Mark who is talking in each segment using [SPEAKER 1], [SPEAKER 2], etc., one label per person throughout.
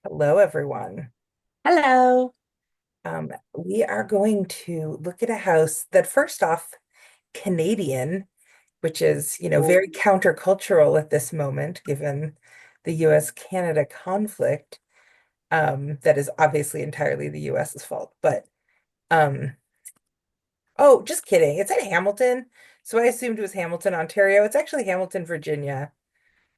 [SPEAKER 1] Hello, everyone.
[SPEAKER 2] Hello.
[SPEAKER 1] We are going to look at a house that, first off, Canadian, which is,
[SPEAKER 2] Oh,
[SPEAKER 1] very countercultural at this moment, given the US-Canada conflict. That is obviously entirely the US's fault. But, um, oh, just kidding. It's in Hamilton. So I assumed it was Hamilton, Ontario. It's actually Hamilton, Virginia.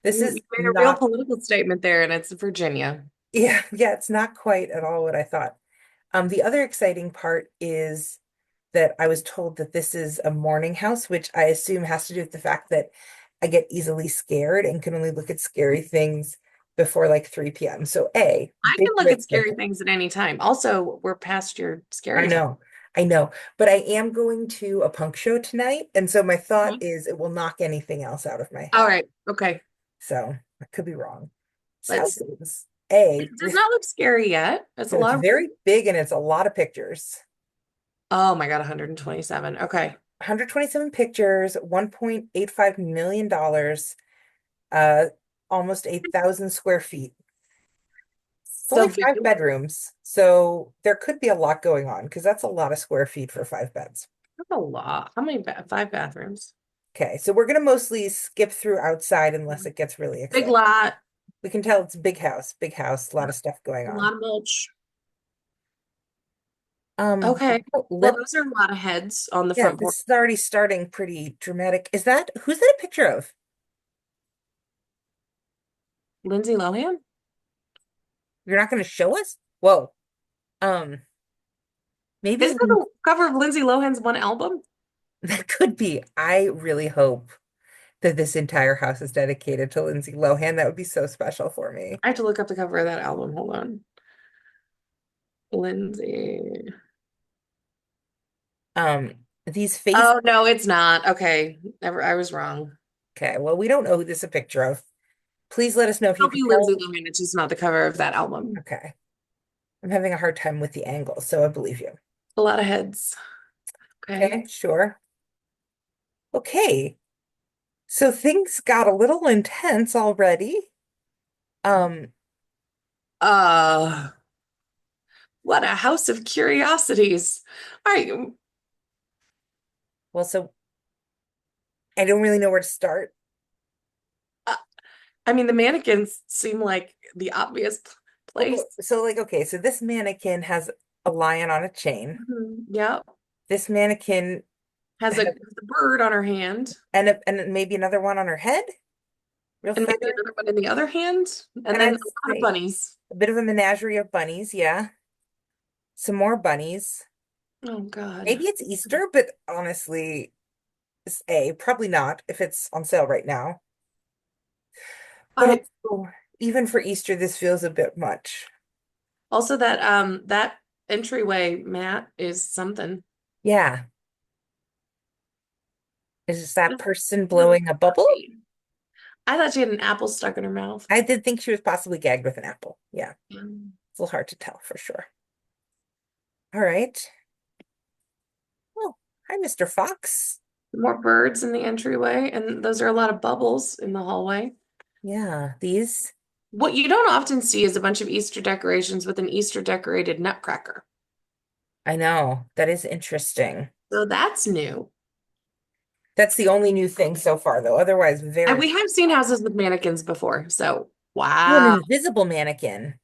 [SPEAKER 1] This
[SPEAKER 2] you
[SPEAKER 1] is
[SPEAKER 2] made a real
[SPEAKER 1] not,
[SPEAKER 2] political statement there, and it's Virginia.
[SPEAKER 1] yeah, it's not quite at all what I thought. The other exciting part is that I was told that this is a morning house, which I assume has to do with the fact that I get easily scared and can only look at scary things before like 3 p.m. So
[SPEAKER 2] I
[SPEAKER 1] big
[SPEAKER 2] can look
[SPEAKER 1] red
[SPEAKER 2] at
[SPEAKER 1] flag.
[SPEAKER 2] scary things at any time. Also, we're past your
[SPEAKER 1] I
[SPEAKER 2] scary time.
[SPEAKER 1] know, I know, but I am going to a punk show tonight, and so my thought
[SPEAKER 2] Mhm.
[SPEAKER 1] is it will knock anything else out of my
[SPEAKER 2] All
[SPEAKER 1] head.
[SPEAKER 2] right. Okay.
[SPEAKER 1] So I could be wrong. This
[SPEAKER 2] Let's
[SPEAKER 1] house
[SPEAKER 2] see.
[SPEAKER 1] is
[SPEAKER 2] It does not look scary yet. It's a
[SPEAKER 1] no, it's
[SPEAKER 2] lot of room.
[SPEAKER 1] very big and it's a lot of pictures.
[SPEAKER 2] Oh my God, 127. Okay.
[SPEAKER 1] 127 pictures, $1.85 million, uh, almost 8,000 square feet. It's
[SPEAKER 2] So
[SPEAKER 1] only
[SPEAKER 2] big.
[SPEAKER 1] five bedrooms, so there could be a lot going on because that's a lot of square feet for five beds.
[SPEAKER 2] That's a lot. How many five bathrooms?
[SPEAKER 1] Okay, so we're gonna mostly skip through outside unless it gets really
[SPEAKER 2] Big
[SPEAKER 1] exciting.
[SPEAKER 2] lot.
[SPEAKER 1] We can tell it's a big house, a lot of stuff going
[SPEAKER 2] A
[SPEAKER 1] on.
[SPEAKER 2] lot of mulch.
[SPEAKER 1] We
[SPEAKER 2] Okay.
[SPEAKER 1] don't
[SPEAKER 2] Well,
[SPEAKER 1] lip,
[SPEAKER 2] those are a lot of heads on the
[SPEAKER 1] yeah,
[SPEAKER 2] front porch.
[SPEAKER 1] this is already starting pretty dramatic. Who's that a picture of?
[SPEAKER 2] Lindsay Lohan?
[SPEAKER 1] You're not gonna show us? Whoa. Um, maybe
[SPEAKER 2] Is that the cover of Lindsay Lohan's one album?
[SPEAKER 1] that could be. I really hope that this entire house is dedicated to Lindsay Lohan. That would be so special for me.
[SPEAKER 2] I have to look up the cover of that album. Hold on. Lindsay.
[SPEAKER 1] These face.
[SPEAKER 2] Oh, no, it's not. Okay. Never, I was wrong.
[SPEAKER 1] Okay, well, we don't know who this is a picture of. Please let us know if you
[SPEAKER 2] It'll
[SPEAKER 1] can
[SPEAKER 2] be Lindsay
[SPEAKER 1] tell.
[SPEAKER 2] Lohan. It's just not the cover of that album.
[SPEAKER 1] Okay, I'm having a hard time with the angle, so I believe you.
[SPEAKER 2] A lot of heads. Okay.
[SPEAKER 1] Okay, sure. Okay, so things got a little intense already. Um,
[SPEAKER 2] Uh, what a house of curiosities. All right.
[SPEAKER 1] well, so I don't really know where to start.
[SPEAKER 2] Uh, I mean, the mannequins seem like the obvious place.
[SPEAKER 1] So like, okay, so this mannequin has a lion on a chain.
[SPEAKER 2] Mhm. Yep.
[SPEAKER 1] This mannequin
[SPEAKER 2] Has
[SPEAKER 1] has,
[SPEAKER 2] a bird on her hand,
[SPEAKER 1] and maybe another one on her head, real
[SPEAKER 2] and maybe
[SPEAKER 1] feather.
[SPEAKER 2] another one in the other hand, and
[SPEAKER 1] And
[SPEAKER 2] then a
[SPEAKER 1] I'd
[SPEAKER 2] lot of
[SPEAKER 1] say
[SPEAKER 2] bunnies.
[SPEAKER 1] a bit of a menagerie of bunnies, yeah. Some more bunnies.
[SPEAKER 2] Oh, God.
[SPEAKER 1] Maybe it's Easter, but honestly, probably not if it's on sale right now. But
[SPEAKER 2] I
[SPEAKER 1] also, even for Easter, this feels a bit much.
[SPEAKER 2] Also, that entryway mat is something.
[SPEAKER 1] Yeah. Is that person
[SPEAKER 2] Really
[SPEAKER 1] blowing a bubble?
[SPEAKER 2] puffy. I thought she had an apple stuck in her mouth.
[SPEAKER 1] I did think she was possibly gagged with an apple. Yeah.
[SPEAKER 2] Mm.
[SPEAKER 1] It's a little hard to tell for sure. All right. Oh, hi, Mr. Fox.
[SPEAKER 2] More birds in the entryway, and those are a lot of bubbles in the hallway.
[SPEAKER 1] Yeah, these,
[SPEAKER 2] What you don't often see is a bunch of Easter decorations with an Easter decorated nutcracker.
[SPEAKER 1] I know. That is interesting.
[SPEAKER 2] So that's new.
[SPEAKER 1] That's the only new thing so far, though. Otherwise,
[SPEAKER 2] And
[SPEAKER 1] very.
[SPEAKER 2] we have seen houses with mannequins before. So,
[SPEAKER 1] Oh, an
[SPEAKER 2] wow.
[SPEAKER 1] invisible mannequin.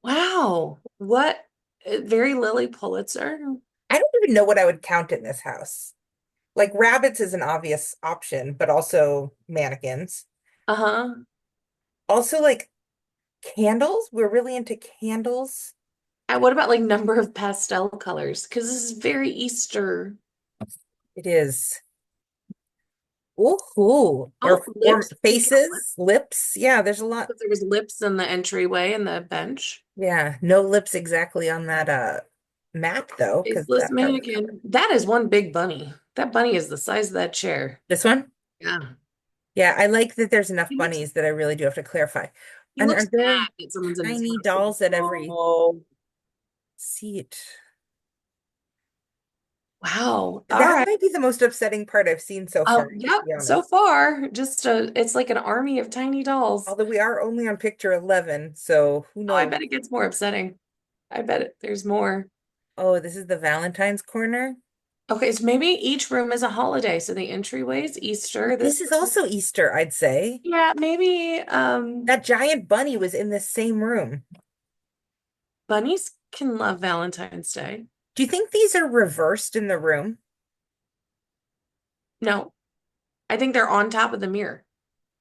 [SPEAKER 2] Wow. What? Very Lily Pulitzer.
[SPEAKER 1] I don't even know what I would count in this house. Like rabbits is an obvious option, but also mannequins.
[SPEAKER 2] Uh-huh.
[SPEAKER 1] Also, like candles. We're really into candles.
[SPEAKER 2] And what about like number of pastel colors? Because this is very Easter.
[SPEAKER 1] It is. Ooh,
[SPEAKER 2] Oh,
[SPEAKER 1] or
[SPEAKER 2] lips. Speaking of lips,
[SPEAKER 1] faces, lips. Yeah, there's a lot.
[SPEAKER 2] there was lips in the entryway and the bench.
[SPEAKER 1] Yeah, no lips exactly on that map though, because
[SPEAKER 2] Faceless
[SPEAKER 1] that part was
[SPEAKER 2] mannequin. That is one big bunny. That bunny is the size of that chair.
[SPEAKER 1] this one.
[SPEAKER 2] Yeah.
[SPEAKER 1] Yeah, I like that there's enough
[SPEAKER 2] He looks
[SPEAKER 1] bunnies that I really do have to clarify.
[SPEAKER 2] he
[SPEAKER 1] And are
[SPEAKER 2] looks
[SPEAKER 1] there
[SPEAKER 2] mad that someone's in his
[SPEAKER 1] tiny
[SPEAKER 2] house.
[SPEAKER 1] dolls at every
[SPEAKER 2] Oh,
[SPEAKER 1] seat?
[SPEAKER 2] Wow. All
[SPEAKER 1] That
[SPEAKER 2] right.
[SPEAKER 1] might be the most upsetting part I've seen so far,
[SPEAKER 2] Oh,
[SPEAKER 1] to
[SPEAKER 2] yep.
[SPEAKER 1] be
[SPEAKER 2] So
[SPEAKER 1] honest.
[SPEAKER 2] far, just it's like an army of tiny dolls.
[SPEAKER 1] Although we are only on picture 11, so who
[SPEAKER 2] Oh, I
[SPEAKER 1] knows?
[SPEAKER 2] bet it gets more upsetting. I bet there's more.
[SPEAKER 1] Oh, this is the Valentine's corner.
[SPEAKER 2] Okay, so maybe each room is a holiday. So the entryway's Easter.
[SPEAKER 1] This
[SPEAKER 2] This
[SPEAKER 1] is
[SPEAKER 2] room,
[SPEAKER 1] also Easter, I'd say.
[SPEAKER 2] yeah, maybe
[SPEAKER 1] That giant bunny was in this same room.
[SPEAKER 2] bunnies can love Valentine's Day.
[SPEAKER 1] Do you think these are reversed in the room?
[SPEAKER 2] No, I think they're on top of the mirror.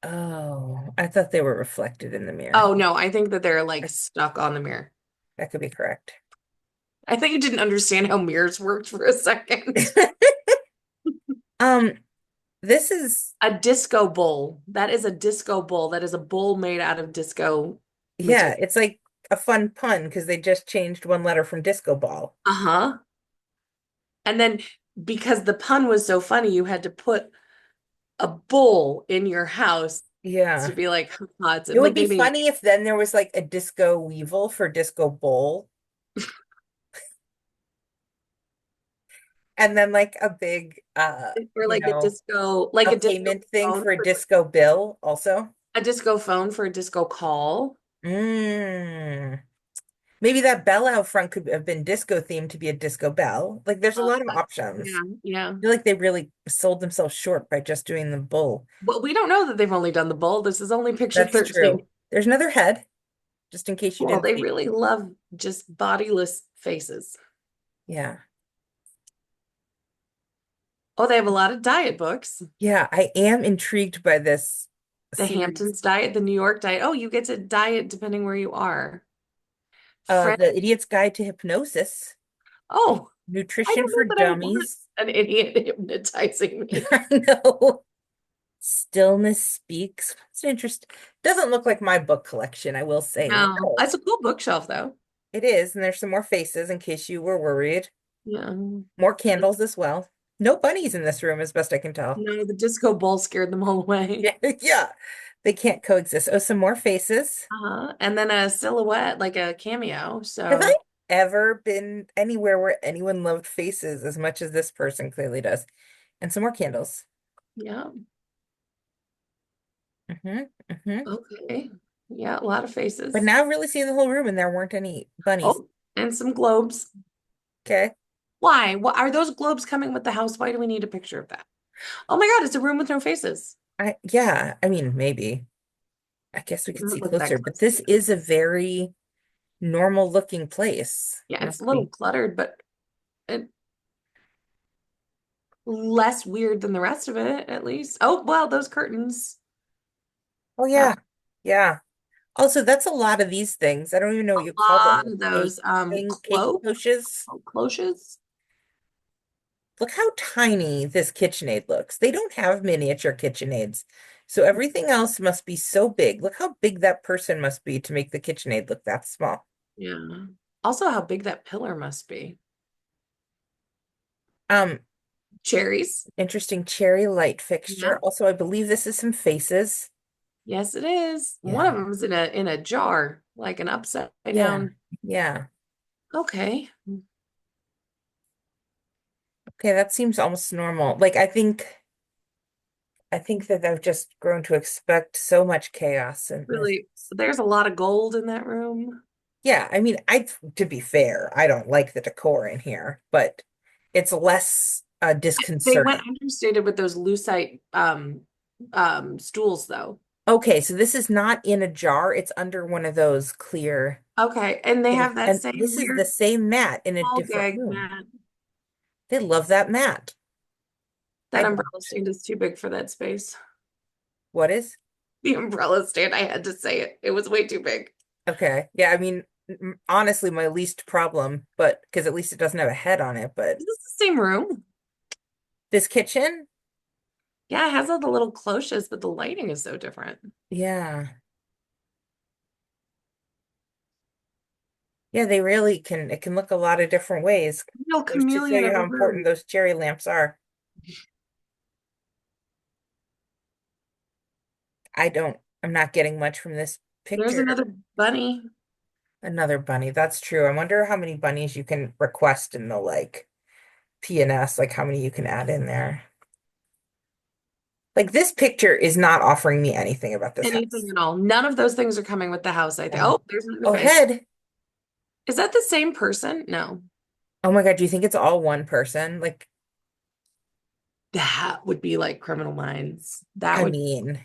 [SPEAKER 1] Oh, I thought they were reflected in the mirror.
[SPEAKER 2] Oh no, I think that they're like stuck on the mirror.
[SPEAKER 1] That could be correct.
[SPEAKER 2] I think you didn't understand how mirrors worked for a second.
[SPEAKER 1] Um, this is,
[SPEAKER 2] A disco bowl. That is a disco bowl. That is a bowl made out of disco
[SPEAKER 1] yeah,
[SPEAKER 2] material.
[SPEAKER 1] it's like a fun pun because they just changed one letter from disco ball.
[SPEAKER 2] Uh-huh. And then because the pun was so funny, you had to put a bowl in your house to
[SPEAKER 1] Yeah.
[SPEAKER 2] be like, "Haha,"
[SPEAKER 1] It would
[SPEAKER 2] like
[SPEAKER 1] be
[SPEAKER 2] maybe
[SPEAKER 1] funny if then there was like a disco weevil for disco bowl, and then like a big
[SPEAKER 2] or like a disco, like
[SPEAKER 1] a
[SPEAKER 2] a disco
[SPEAKER 1] payment thing
[SPEAKER 2] phone
[SPEAKER 1] for
[SPEAKER 2] for
[SPEAKER 1] disco bill also.
[SPEAKER 2] a disco phone for a disco call.
[SPEAKER 1] Mm. Maybe that bell out front could have been disco themed to be a disco bell. Like there's a lot of
[SPEAKER 2] Yeah,
[SPEAKER 1] options.
[SPEAKER 2] yeah.
[SPEAKER 1] I feel like they really sold themselves short by just doing the bull.
[SPEAKER 2] But we don't know that they've only done the bowl. This is only picture
[SPEAKER 1] That's
[SPEAKER 2] 13.
[SPEAKER 1] true. There's another head, just in case you
[SPEAKER 2] Well,
[SPEAKER 1] didn't
[SPEAKER 2] they
[SPEAKER 1] see.
[SPEAKER 2] really love just bodiless faces.
[SPEAKER 1] Yeah.
[SPEAKER 2] Oh, they have a lot of diet books.
[SPEAKER 1] Yeah, I am intrigued by this
[SPEAKER 2] The
[SPEAKER 1] series.
[SPEAKER 2] Hamptons diet, the New York diet. Oh, you get to diet depending where you are. French.
[SPEAKER 1] The Idiot's Guide to Hypnosis,
[SPEAKER 2] Oh, I
[SPEAKER 1] Nutrition
[SPEAKER 2] don't
[SPEAKER 1] for
[SPEAKER 2] know that I want
[SPEAKER 1] Dummies.
[SPEAKER 2] an idiot hypnotizing me.
[SPEAKER 1] I know. Stillness Speaks. It's interesting. Doesn't look like my book collection, I will say.
[SPEAKER 2] No,
[SPEAKER 1] Oh,
[SPEAKER 2] it's a cool bookshelf though.
[SPEAKER 1] it is, and there's some more faces in case you were worried.
[SPEAKER 2] Yeah.
[SPEAKER 1] More candles as well. No bunnies in this room, as best I can tell.
[SPEAKER 2] No, the disco ball scared them all away.
[SPEAKER 1] Yeah, yeah. They can't coexist. Oh, some more faces.
[SPEAKER 2] And then a silhouette, like a cameo.
[SPEAKER 1] Have I
[SPEAKER 2] So,
[SPEAKER 1] ever been anywhere where anyone loved faces as much as this person clearly does? And some more candles.
[SPEAKER 2] yeah.
[SPEAKER 1] Hmm.
[SPEAKER 2] Okay. Yeah, a lot of
[SPEAKER 1] But
[SPEAKER 2] faces.
[SPEAKER 1] now I've really seen the whole room and there weren't any bunnies.
[SPEAKER 2] Oh, and some globes.
[SPEAKER 1] Okay.
[SPEAKER 2] Why? What are those globes coming with the house? Why do we need a picture of that? Oh my God, it's a room with no faces.
[SPEAKER 1] Yeah, I mean, maybe. I guess we
[SPEAKER 2] It
[SPEAKER 1] could see
[SPEAKER 2] doesn't look that
[SPEAKER 1] closer, but
[SPEAKER 2] close.
[SPEAKER 1] this is a very normal looking place.
[SPEAKER 2] Yeah, it's a
[SPEAKER 1] Must
[SPEAKER 2] little
[SPEAKER 1] be.
[SPEAKER 2] cluttered, but it, less weird than the rest of it, at least. Oh, well, those curtains.
[SPEAKER 1] Oh
[SPEAKER 2] Uh,
[SPEAKER 1] yeah. Yeah. Also, that's a lot of these things. I don't even know what you
[SPEAKER 2] a
[SPEAKER 1] call them.
[SPEAKER 2] lot of
[SPEAKER 1] Cake
[SPEAKER 2] those
[SPEAKER 1] cake
[SPEAKER 2] cloak,
[SPEAKER 1] cloches.
[SPEAKER 2] cloches.
[SPEAKER 1] Look how tiny this KitchenAid looks. They don't have miniature KitchenAids. So everything else must be so big. Look how big that person must be to make the KitchenAid look that small.
[SPEAKER 2] Yeah. Also, how big that pillar must be.
[SPEAKER 1] Um,
[SPEAKER 2] Cherries.
[SPEAKER 1] Interesting cherry light
[SPEAKER 2] Yeah.
[SPEAKER 1] fixture. Also, I believe this is some faces.
[SPEAKER 2] Yes, it is. One of
[SPEAKER 1] Yeah.
[SPEAKER 2] them's in a jar, like an upside
[SPEAKER 1] Yeah.
[SPEAKER 2] down.
[SPEAKER 1] Yeah.
[SPEAKER 2] Okay.
[SPEAKER 1] Okay, that seems almost normal. Like I think that I've just grown to expect so much chaos in this.
[SPEAKER 2] Really, there's a lot of gold in that room.
[SPEAKER 1] Yeah, I mean, I to be fair, I don't like the decor in here, but it's less
[SPEAKER 2] They went
[SPEAKER 1] disconcerting.
[SPEAKER 2] understated with those lucite stools though.
[SPEAKER 1] Okay, so this is not in a jar, it's under one of those clear
[SPEAKER 2] Okay, and they
[SPEAKER 1] things.
[SPEAKER 2] have that
[SPEAKER 1] And
[SPEAKER 2] same
[SPEAKER 1] this is the
[SPEAKER 2] weird
[SPEAKER 1] same mat in a
[SPEAKER 2] ball
[SPEAKER 1] different
[SPEAKER 2] gag
[SPEAKER 1] room.
[SPEAKER 2] mat.
[SPEAKER 1] They love that mat. I
[SPEAKER 2] That
[SPEAKER 1] don't.
[SPEAKER 2] umbrella stand is too big for that space.
[SPEAKER 1] What is?
[SPEAKER 2] The umbrella stand, I had to say it. It was way too big.
[SPEAKER 1] Okay. Yeah, I mean, honestly, my least problem, but because at least it doesn't have a head on it, but
[SPEAKER 2] Is this the same room?
[SPEAKER 1] this kitchen,
[SPEAKER 2] Yeah, it has all the little cloches, but the lighting is so different.
[SPEAKER 1] yeah. Yeah, they really can, it can look a lot of different ways.
[SPEAKER 2] Real
[SPEAKER 1] Goes to show
[SPEAKER 2] chameleon
[SPEAKER 1] you
[SPEAKER 2] of
[SPEAKER 1] how
[SPEAKER 2] a
[SPEAKER 1] important
[SPEAKER 2] room.
[SPEAKER 1] those cherry lamps are. I'm not getting much from this
[SPEAKER 2] There's
[SPEAKER 1] picture.
[SPEAKER 2] another bunny.
[SPEAKER 1] Another bunny. That's true. I wonder how many bunnies you can request in the like TNS, like how many you can add in there. Like this picture is not offering me anything about this
[SPEAKER 2] Anything
[SPEAKER 1] house.
[SPEAKER 2] at all. None of those things are coming with the house, I think.
[SPEAKER 1] No.
[SPEAKER 2] Oh, there's another
[SPEAKER 1] Oh,
[SPEAKER 2] face.
[SPEAKER 1] head.
[SPEAKER 2] Is that the same person? No.
[SPEAKER 1] Oh my God, do you think it's all one person? Like,
[SPEAKER 2] That would be like Criminal Minds. That
[SPEAKER 1] I
[SPEAKER 2] would.
[SPEAKER 1] mean,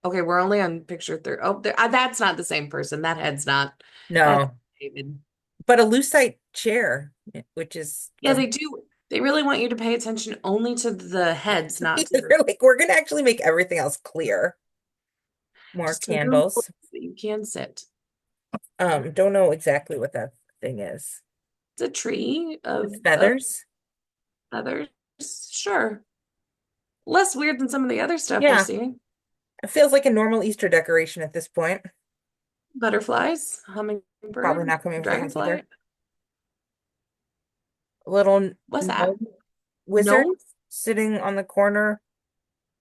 [SPEAKER 2] Okay, we're only on picture three. Oh, that's not the same person. That head's not. That's
[SPEAKER 1] no.
[SPEAKER 2] David.
[SPEAKER 1] But a lucite chair, which is
[SPEAKER 2] Yeah,
[SPEAKER 1] a
[SPEAKER 2] they do. They really want you to pay attention only to the heads, not to the.
[SPEAKER 1] they're like, we're gonna actually make everything else clear. More
[SPEAKER 2] Just take your so
[SPEAKER 1] candles.
[SPEAKER 2] that you can sit.
[SPEAKER 1] Don't know exactly what that thing is.
[SPEAKER 2] It's a tree
[SPEAKER 1] It's
[SPEAKER 2] of
[SPEAKER 1] feathers.
[SPEAKER 2] feathers. Sure. Less weird than some of the other stuff we're
[SPEAKER 1] Yeah,
[SPEAKER 2] seeing.
[SPEAKER 1] it feels like a normal Easter decoration at this point.
[SPEAKER 2] Butterflies,
[SPEAKER 1] Probably
[SPEAKER 2] hummingbird,
[SPEAKER 1] not coming with the house
[SPEAKER 2] dragonfly.
[SPEAKER 1] either. A little
[SPEAKER 2] What's that?
[SPEAKER 1] gnome wizard
[SPEAKER 2] Gnomes?
[SPEAKER 1] sitting on the corner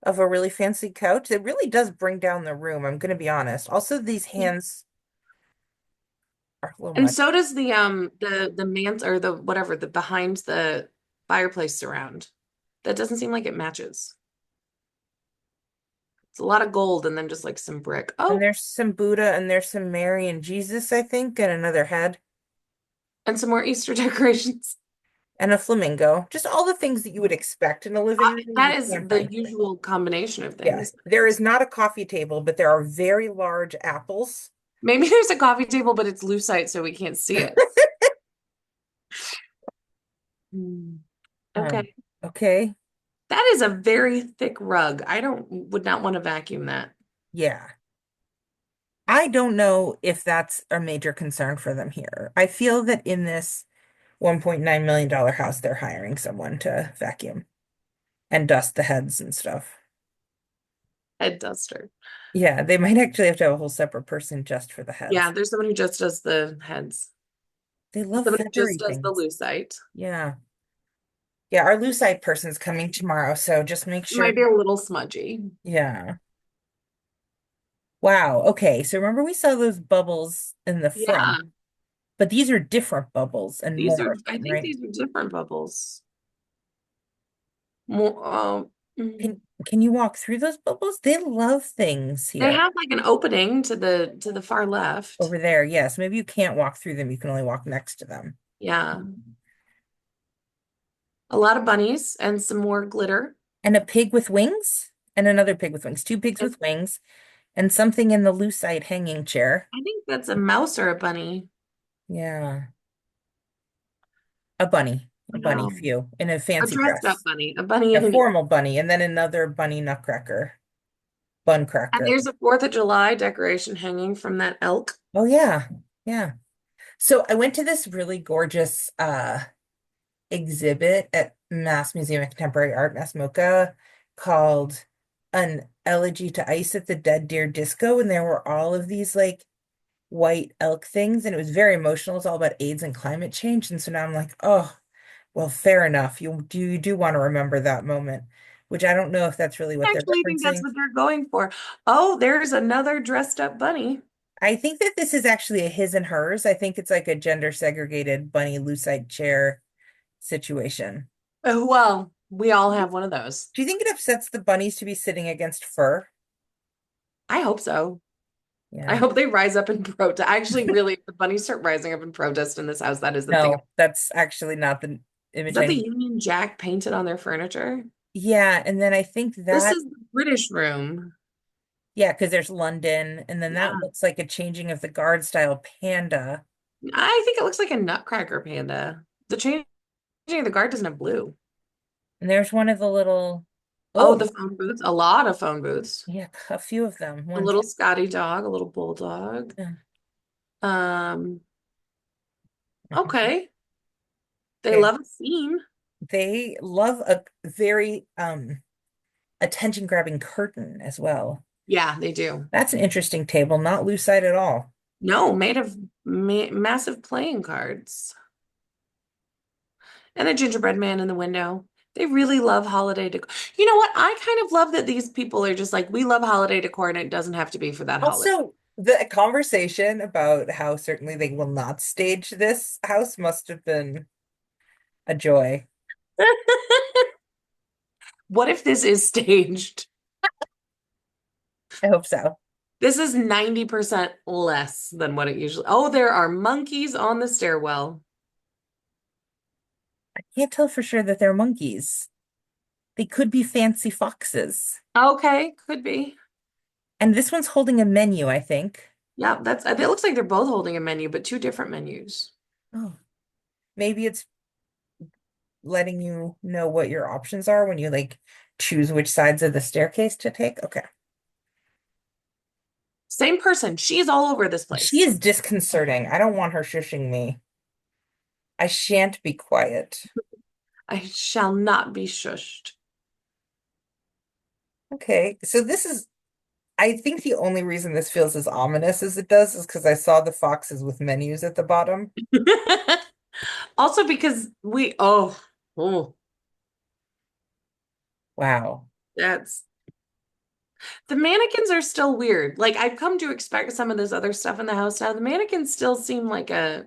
[SPEAKER 1] of a really fancy couch. It really does bring down the room, I'm gonna be honest. Also, these hands are a little
[SPEAKER 2] And
[SPEAKER 1] much.
[SPEAKER 2] so does the man's or the whatever, the behind the fireplace surround. That doesn't seem like it matches. It's a lot of gold and then just like some brick.
[SPEAKER 1] And
[SPEAKER 2] Oh,
[SPEAKER 1] there's some Buddha and there's some Mary and Jesus, I think, and another head
[SPEAKER 2] and some more Easter decorations.
[SPEAKER 1] and a flamingo. Just all the things that you would expect in a living room,
[SPEAKER 2] That
[SPEAKER 1] you
[SPEAKER 2] is
[SPEAKER 1] can't
[SPEAKER 2] the
[SPEAKER 1] find here.
[SPEAKER 2] usual combination of
[SPEAKER 1] Yeah,
[SPEAKER 2] things.
[SPEAKER 1] there is not a coffee table, but there are very large apples.
[SPEAKER 2] Maybe there's a coffee table, but it's lucite, so we can't see it. Hmm.
[SPEAKER 1] Um,
[SPEAKER 2] Okay.
[SPEAKER 1] okay.
[SPEAKER 2] That is a very thick rug. I don't would not want to vacuum that.
[SPEAKER 1] Yeah. I don't know if that's a major concern for them here. I feel that in this $1.9 million house, they're hiring someone to vacuum and dust the heads and stuff.
[SPEAKER 2] Head duster.
[SPEAKER 1] Yeah, they might actually have to have a whole separate person just for the
[SPEAKER 2] Yeah,
[SPEAKER 1] heads.
[SPEAKER 2] there's someone who just does the heads.
[SPEAKER 1] They love
[SPEAKER 2] Somebody who
[SPEAKER 1] feathery
[SPEAKER 2] just does the
[SPEAKER 1] things.
[SPEAKER 2] lucite.
[SPEAKER 1] Yeah. Yeah, our lucite person's coming tomorrow, so just make
[SPEAKER 2] It
[SPEAKER 1] sure.
[SPEAKER 2] might be a little smudgy.
[SPEAKER 1] Yeah. Wow. Okay. So remember we saw those bubbles in the front,
[SPEAKER 2] Yeah,
[SPEAKER 1] but these are different bubbles and
[SPEAKER 2] these
[SPEAKER 1] more
[SPEAKER 2] are,
[SPEAKER 1] of
[SPEAKER 2] I
[SPEAKER 1] them,
[SPEAKER 2] think
[SPEAKER 1] right?
[SPEAKER 2] these are different bubbles. More,
[SPEAKER 1] Can can you walk through those bubbles? They love things
[SPEAKER 2] they
[SPEAKER 1] here.
[SPEAKER 2] have like an opening to the far left.
[SPEAKER 1] Over there, yes. Maybe you can't walk through them. You can only walk next to them.
[SPEAKER 2] Yeah, a lot of bunnies and some more glitter.
[SPEAKER 1] And a pig with wings and another pig with wings. Two pigs
[SPEAKER 2] And
[SPEAKER 1] with wings and something in the lucite hanging chair.
[SPEAKER 2] I think that's a mouse or a bunny.
[SPEAKER 1] Yeah. A bunny. A bunny
[SPEAKER 2] No,
[SPEAKER 1] few in a
[SPEAKER 2] a
[SPEAKER 1] fancy
[SPEAKER 2] dressed up
[SPEAKER 1] dress.
[SPEAKER 2] bunny, a bunny
[SPEAKER 1] A
[SPEAKER 2] in an.
[SPEAKER 1] formal bunny, and then another bunny nutcracker, bun
[SPEAKER 2] And
[SPEAKER 1] cracker.
[SPEAKER 2] there's a 4th of July decoration hanging from that elk.
[SPEAKER 1] Oh yeah. Yeah. So I went to this really gorgeous exhibit at Mass Museum of Contemporary Art, MASMOCA, called An Elegy to Ice at the Dead Deer Disco, and there were all of these like white elk things, and it was very emotional. It's all about AIDS and climate change. And so now I'm like, oh, well, fair enough. You do want to remember that moment, which I don't know if that's really what
[SPEAKER 2] I
[SPEAKER 1] they're
[SPEAKER 2] actually think that's
[SPEAKER 1] referencing.
[SPEAKER 2] what they're going for. Oh, there's another dressed up bunny.
[SPEAKER 1] I think that this is actually a his and hers. I think it's like a gender segregated bunny lucite chair situation.
[SPEAKER 2] Well, we all have one of those.
[SPEAKER 1] Do you think it upsets the bunnies to be sitting against fur?
[SPEAKER 2] I hope so. I
[SPEAKER 1] Yeah.
[SPEAKER 2] hope they rise up in protest. Actually, really, if the bunnies start rising up in protest in this house, that is the thing.
[SPEAKER 1] No, that's actually not the
[SPEAKER 2] Is
[SPEAKER 1] image I
[SPEAKER 2] that the
[SPEAKER 1] need.
[SPEAKER 2] Union Jack painted on their furniture?
[SPEAKER 1] Yeah, and then I think
[SPEAKER 2] This
[SPEAKER 1] that,
[SPEAKER 2] is the British room.
[SPEAKER 1] yeah, because there's London, and then that
[SPEAKER 2] Yeah.
[SPEAKER 1] looks like a changing of the guard style panda.
[SPEAKER 2] I think it looks like a nutcracker panda. The changing of the guard doesn't have blue.
[SPEAKER 1] And there's one of the little,
[SPEAKER 2] Oh,
[SPEAKER 1] oh,
[SPEAKER 2] the phone booths. A lot of phone booths.
[SPEAKER 1] yeah, a few of them.
[SPEAKER 2] A
[SPEAKER 1] One, two,
[SPEAKER 2] little Scotty dog, a little bulldog.
[SPEAKER 1] yeah.
[SPEAKER 2] Um,
[SPEAKER 1] Mhm.
[SPEAKER 2] okay. They
[SPEAKER 1] Okay.
[SPEAKER 2] love a scene.
[SPEAKER 1] They love a very attention-grabbing curtain as well.
[SPEAKER 2] Yeah, they do.
[SPEAKER 1] That's an interesting table, not lucite at all.
[SPEAKER 2] No, made of massive playing cards. And a gingerbread man in the window. They really love holiday decor. You know what? I kind of love that these people are just like, we love holiday decor and it doesn't have to be for that holiday.
[SPEAKER 1] Also, the conversation about how certainly they will not stage this house must have been A joy.
[SPEAKER 2] What if this is staged?
[SPEAKER 1] I hope so.
[SPEAKER 2] This is 90% less than what it usually. Oh, there are monkeys on the stairwell.
[SPEAKER 1] I can't tell for sure that they're monkeys. They could be fancy foxes.
[SPEAKER 2] Okay, could be.
[SPEAKER 1] And this one's holding a menu, I think.
[SPEAKER 2] Yeah, it looks like they're both holding a menu, but two different menus.
[SPEAKER 1] Oh, maybe it's letting you know what your options are when you like choose which sides of the staircase to take. Okay.
[SPEAKER 2] Same person. She's all over this
[SPEAKER 1] She
[SPEAKER 2] place.
[SPEAKER 1] is disconcerting. I don't want her shushing me. I shan't be quiet.
[SPEAKER 2] I shall not be shushed.
[SPEAKER 1] Okay. So this is, I think the only reason this feels as ominous as it does is because I saw the foxes with menus at the bottom.
[SPEAKER 2] Also because oh,
[SPEAKER 1] Wow.
[SPEAKER 2] that's the mannequins are still weird. Like I've come to expect some of this other stuff in the house now. The mannequins still seem like a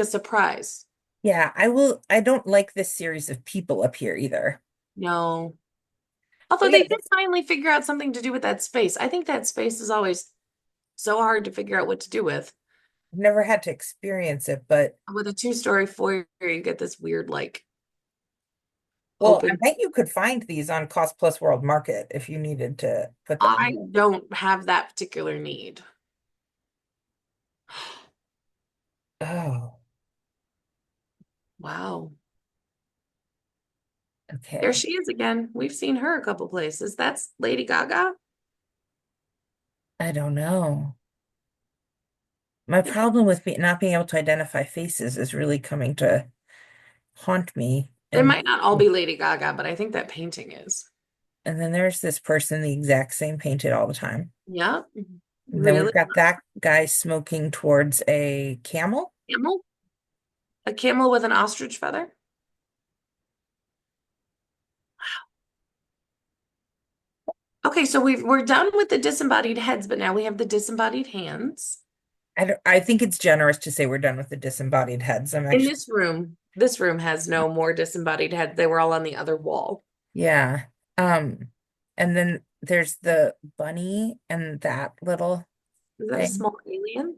[SPEAKER 2] surprise.
[SPEAKER 1] Yeah, I don't like this series of people up here either.
[SPEAKER 2] No.
[SPEAKER 1] Oh
[SPEAKER 2] Although
[SPEAKER 1] yeah,
[SPEAKER 2] they did finally figure out something to do with that space. I think that space is always so hard to figure out what to do with.
[SPEAKER 1] I've never had to experience it, but
[SPEAKER 2] With a two-story foyer, you get this weird like
[SPEAKER 1] well, I
[SPEAKER 2] open.
[SPEAKER 1] bet you could find these on Cost Plus World Market if you needed to put them
[SPEAKER 2] I
[SPEAKER 1] in.
[SPEAKER 2] don't have that particular need.
[SPEAKER 1] Oh,
[SPEAKER 2] Wow. There
[SPEAKER 1] okay.
[SPEAKER 2] she is again. We've seen her a couple places. That's Lady Gaga.
[SPEAKER 1] I don't know. My problem with not being able to identify faces is really coming to haunt me.
[SPEAKER 2] They might not all be Lady Gaga, but I think that painting is.
[SPEAKER 1] And then there's this person, the exact same painted all the time.
[SPEAKER 2] Yeah.
[SPEAKER 1] And then we've
[SPEAKER 2] Really?
[SPEAKER 1] got that guy smoking towards a camel.
[SPEAKER 2] Camel? A camel with an ostrich feather? Okay, so we're done with the disembodied heads, but now we have the disembodied hands.
[SPEAKER 1] I think it's generous to say we're done with the disembodied heads. I'm
[SPEAKER 2] In
[SPEAKER 1] actually,
[SPEAKER 2] this room has no more disembodied heads. They were all on the other wall.
[SPEAKER 1] yeah. And then there's the bunny and that little
[SPEAKER 2] Is that a
[SPEAKER 1] thing.
[SPEAKER 2] small alien?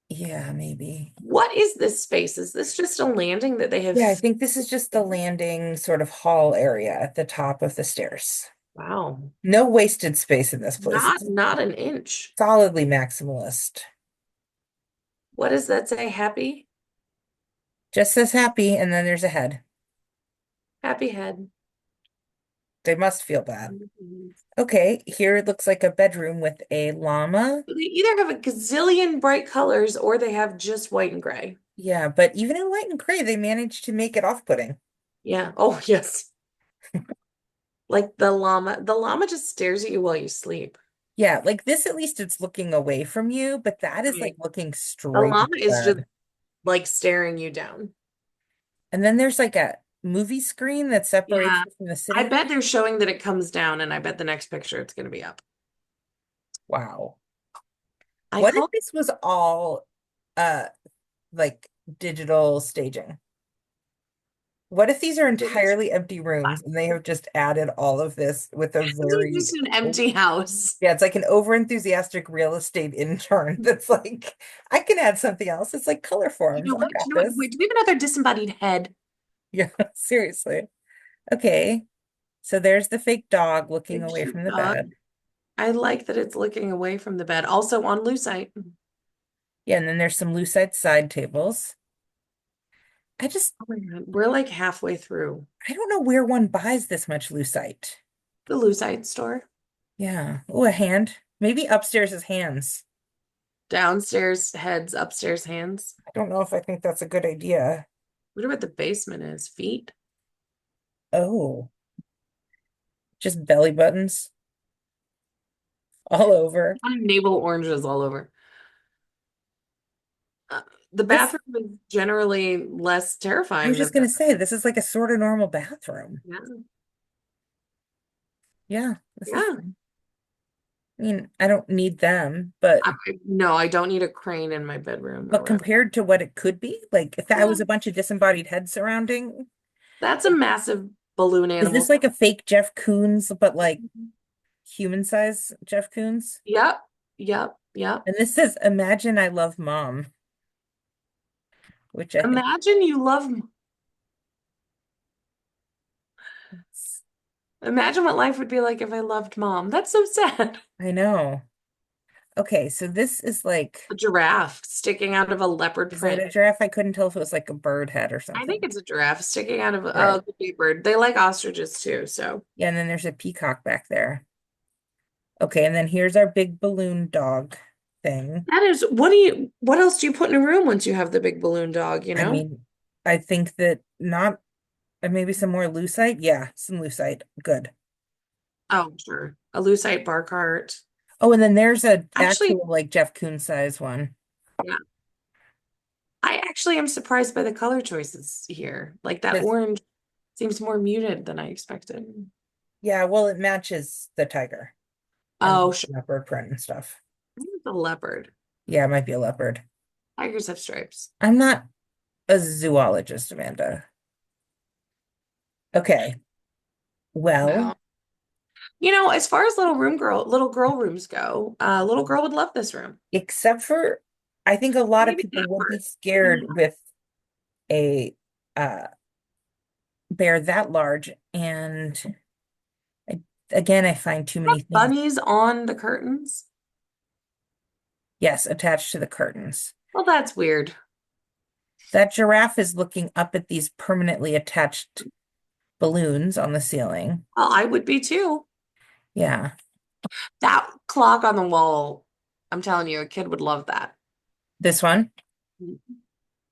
[SPEAKER 1] Yeah, maybe.
[SPEAKER 2] What is this space? Is this just a landing that they
[SPEAKER 1] Yeah, I
[SPEAKER 2] have?
[SPEAKER 1] think this is just the landing sort of hall area at the top of the stairs.
[SPEAKER 2] Wow.
[SPEAKER 1] No wasted space in this place. It's
[SPEAKER 2] Not an inch.
[SPEAKER 1] solidly maximalist.
[SPEAKER 2] What does that say? Happy?
[SPEAKER 1] Just says happy, and then there's a head.
[SPEAKER 2] Happy head.
[SPEAKER 1] They must feel bad. Okay, here it looks like a bedroom with a llama.
[SPEAKER 2] They either have a gazillion bright colors or they have just white and gray.
[SPEAKER 1] Yeah, but even in white and gray, they managed to make it off-putting.
[SPEAKER 2] Yeah. Oh, yes. Like the llama. The llama just stares at you while you sleep.
[SPEAKER 1] Yeah, like this, at least it's looking away from you, but that is like
[SPEAKER 2] Right.
[SPEAKER 1] looking
[SPEAKER 2] The
[SPEAKER 1] straight at
[SPEAKER 2] llama
[SPEAKER 1] the
[SPEAKER 2] is just
[SPEAKER 1] bed.
[SPEAKER 2] like staring you down.
[SPEAKER 1] And then there's like a movie screen that separates
[SPEAKER 2] Yeah.
[SPEAKER 1] you from the
[SPEAKER 2] I
[SPEAKER 1] sitting.
[SPEAKER 2] bet they're showing that it comes down, and I bet the next picture it's going to be up.
[SPEAKER 1] Wow.
[SPEAKER 2] I
[SPEAKER 1] What if
[SPEAKER 2] call
[SPEAKER 1] this was all uh like digital staging? What if these are
[SPEAKER 2] it
[SPEAKER 1] entirely empty rooms and they have just added all of this with a very
[SPEAKER 2] just an empty house.
[SPEAKER 1] yeah, it's like an overenthusiastic real estate intern that's like, I can add something else. It's like color
[SPEAKER 2] You
[SPEAKER 1] forms.
[SPEAKER 2] know
[SPEAKER 1] I
[SPEAKER 2] what?
[SPEAKER 1] got
[SPEAKER 2] You know what?
[SPEAKER 1] this.
[SPEAKER 2] Wait, do we have another disembodied head?
[SPEAKER 1] Yeah, seriously. Okay. So there's the fake dog looking
[SPEAKER 2] A
[SPEAKER 1] away from
[SPEAKER 2] cute
[SPEAKER 1] the
[SPEAKER 2] dog.
[SPEAKER 1] bed.
[SPEAKER 2] I like that it's looking away from the bed. Also on lucite.
[SPEAKER 1] Yeah, and then there's some lucite side tables. I just,
[SPEAKER 2] Oh my God. We're like halfway through
[SPEAKER 1] I don't know where one buys this much lucite.
[SPEAKER 2] the lucite store.
[SPEAKER 1] Yeah. Oh, a hand. Maybe upstairs is hands.
[SPEAKER 2] Downstairs heads, upstairs hands.
[SPEAKER 1] I don't know if I think that's a good idea.
[SPEAKER 2] Wonder what the basement is. Feet.
[SPEAKER 1] Oh, just belly buttons all over.
[SPEAKER 2] Navel oranges all over. Uh, the
[SPEAKER 1] This,
[SPEAKER 2] bathroom is generally less
[SPEAKER 1] I was
[SPEAKER 2] terrifying than
[SPEAKER 1] just gonna say, this is like a sort of normal bathroom.
[SPEAKER 2] yeah.
[SPEAKER 1] Yeah, this is
[SPEAKER 2] Yeah.
[SPEAKER 1] fine. I mean, I don't need them, but
[SPEAKER 2] No, I don't need a crane in my bedroom or
[SPEAKER 1] but
[SPEAKER 2] whatever.
[SPEAKER 1] compared to what it could be, like if that
[SPEAKER 2] Yeah,
[SPEAKER 1] was a bunch of disembodied heads surrounding,
[SPEAKER 2] that's a massive balloon
[SPEAKER 1] is this
[SPEAKER 2] animal.
[SPEAKER 1] like a fake Jeff Koons, but like human size Jeff Koons?
[SPEAKER 2] Yep, yep, yep.
[SPEAKER 1] And this says, "Imagine I love mom," which I think
[SPEAKER 2] Imagine you love,
[SPEAKER 1] is,
[SPEAKER 2] imagine what life would be like if I loved mom. That's so sad.
[SPEAKER 1] I know. Okay, so this is like,
[SPEAKER 2] A giraffe sticking out of a leopard
[SPEAKER 1] is it
[SPEAKER 2] print.
[SPEAKER 1] a giraffe? I couldn't tell if it was like a bird head or
[SPEAKER 2] I think
[SPEAKER 1] something.
[SPEAKER 2] it's a giraffe sticking out of
[SPEAKER 1] Right.
[SPEAKER 2] a could be a bird. They like ostriches too, so
[SPEAKER 1] Yeah, and then there's a peacock back there. Okay, and then here's our big balloon dog thing.
[SPEAKER 2] that is what else do you put in a room once you have the big balloon dog, you
[SPEAKER 1] I
[SPEAKER 2] know?
[SPEAKER 1] mean, I think that not, maybe some more lucite. Yeah, some lucite. Good.
[SPEAKER 2] Oh, sure. A lucite bar cart.
[SPEAKER 1] Oh, and then there's a
[SPEAKER 2] Actually,
[SPEAKER 1] actual like Jeff Koons size one.
[SPEAKER 2] yeah. I actually am surprised by the color choices here. Like that
[SPEAKER 1] This,
[SPEAKER 2] orange seems more muted than I expected.
[SPEAKER 1] yeah, well, it matches the tiger and
[SPEAKER 2] Oh,
[SPEAKER 1] the
[SPEAKER 2] sure.
[SPEAKER 1] leopard print and stuff.
[SPEAKER 2] The leopard.
[SPEAKER 1] Yeah, it might be a leopard.
[SPEAKER 2] Tigers have stripes.
[SPEAKER 1] I'm not a zoologist, Amanda. Okay, well,
[SPEAKER 2] Wow. As far as little girl rooms go, little girl would love this room.
[SPEAKER 1] except for I think a lot of
[SPEAKER 2] Maybe
[SPEAKER 1] people
[SPEAKER 2] that
[SPEAKER 1] would be
[SPEAKER 2] part. Maybe
[SPEAKER 1] scared with a uh bear that large. And I, again, I find too many things,
[SPEAKER 2] bunnies on the curtains.
[SPEAKER 1] yes, attached to the curtains.
[SPEAKER 2] Well, that's weird.
[SPEAKER 1] That giraffe is looking up at these permanently attached balloons on the ceiling.
[SPEAKER 2] Well, I would be too.
[SPEAKER 1] Yeah.
[SPEAKER 2] That clock on the wall, I'm telling you, a kid would love that.
[SPEAKER 1] This one?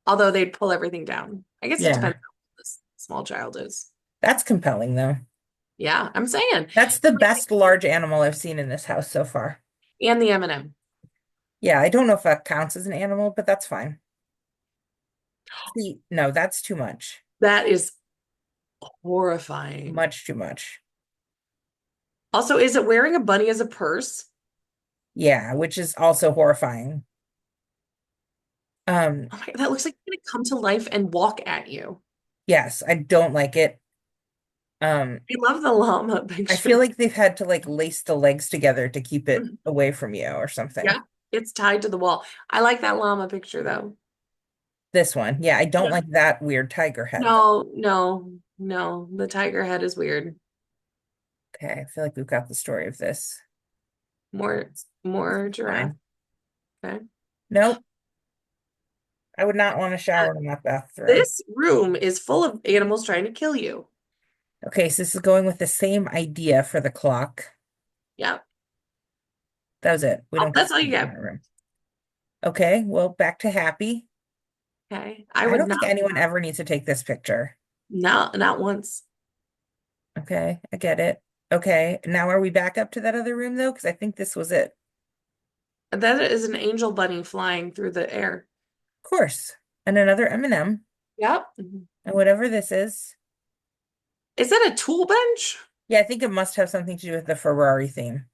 [SPEAKER 2] Although they'd pull everything down. I guess it
[SPEAKER 1] Yeah.
[SPEAKER 2] depends on who this small child is.
[SPEAKER 1] That's compelling, though.
[SPEAKER 2] Yeah, I'm saying.
[SPEAKER 1] That's the best large animal I've seen in this house so far.
[SPEAKER 2] And the M&M.
[SPEAKER 1] Yeah, I don't know if that counts as an animal, but that's fine. See, no, that's too much.
[SPEAKER 2] That is horrifying.
[SPEAKER 1] Much too much.
[SPEAKER 2] Also, is it wearing a bunny as a purse?
[SPEAKER 1] Yeah, which is also horrifying. Um,
[SPEAKER 2] Oh my, that looks like it's gonna come to life and walk at you.
[SPEAKER 1] yes, I don't like it. Um,
[SPEAKER 2] I love the llama
[SPEAKER 1] I feel
[SPEAKER 2] picture.
[SPEAKER 1] like they've had to like lace the legs together to keep it away from you or something.
[SPEAKER 2] Yeah, it's tied to the wall. I like that llama picture though.
[SPEAKER 1] This one, yeah, I don't
[SPEAKER 2] Yeah.
[SPEAKER 1] like that weird tiger head though.
[SPEAKER 2] No, no, no. The tiger head is weird.
[SPEAKER 1] Okay, I feel like we've got the story of this.
[SPEAKER 2] More, more giraffe.
[SPEAKER 1] Fine.
[SPEAKER 2] Okay.
[SPEAKER 1] Nope, I would not want to shower in that bathroom.
[SPEAKER 2] This room is full of animals trying to kill you.
[SPEAKER 1] Okay, so this is going with the same idea for the clock.
[SPEAKER 2] Yeah.
[SPEAKER 1] That was it. We
[SPEAKER 2] Oh,
[SPEAKER 1] don't get
[SPEAKER 2] that's all you
[SPEAKER 1] in
[SPEAKER 2] get.
[SPEAKER 1] that room. Okay, well, back to happy.
[SPEAKER 2] Okay. I
[SPEAKER 1] I
[SPEAKER 2] would
[SPEAKER 1] don't
[SPEAKER 2] not,
[SPEAKER 1] think anyone ever needs to take this picture.
[SPEAKER 2] not once.
[SPEAKER 1] Okay, I get it. Okay, now are we back up to that other room though? Because I think this was it.
[SPEAKER 2] That is an angel bunny flying through the air.
[SPEAKER 1] Of course. And another M&M,
[SPEAKER 2] Yep.
[SPEAKER 1] and whatever this is.
[SPEAKER 2] Is that a tool bench?
[SPEAKER 1] Yeah, I think it must have something to do with the Ferrari theme.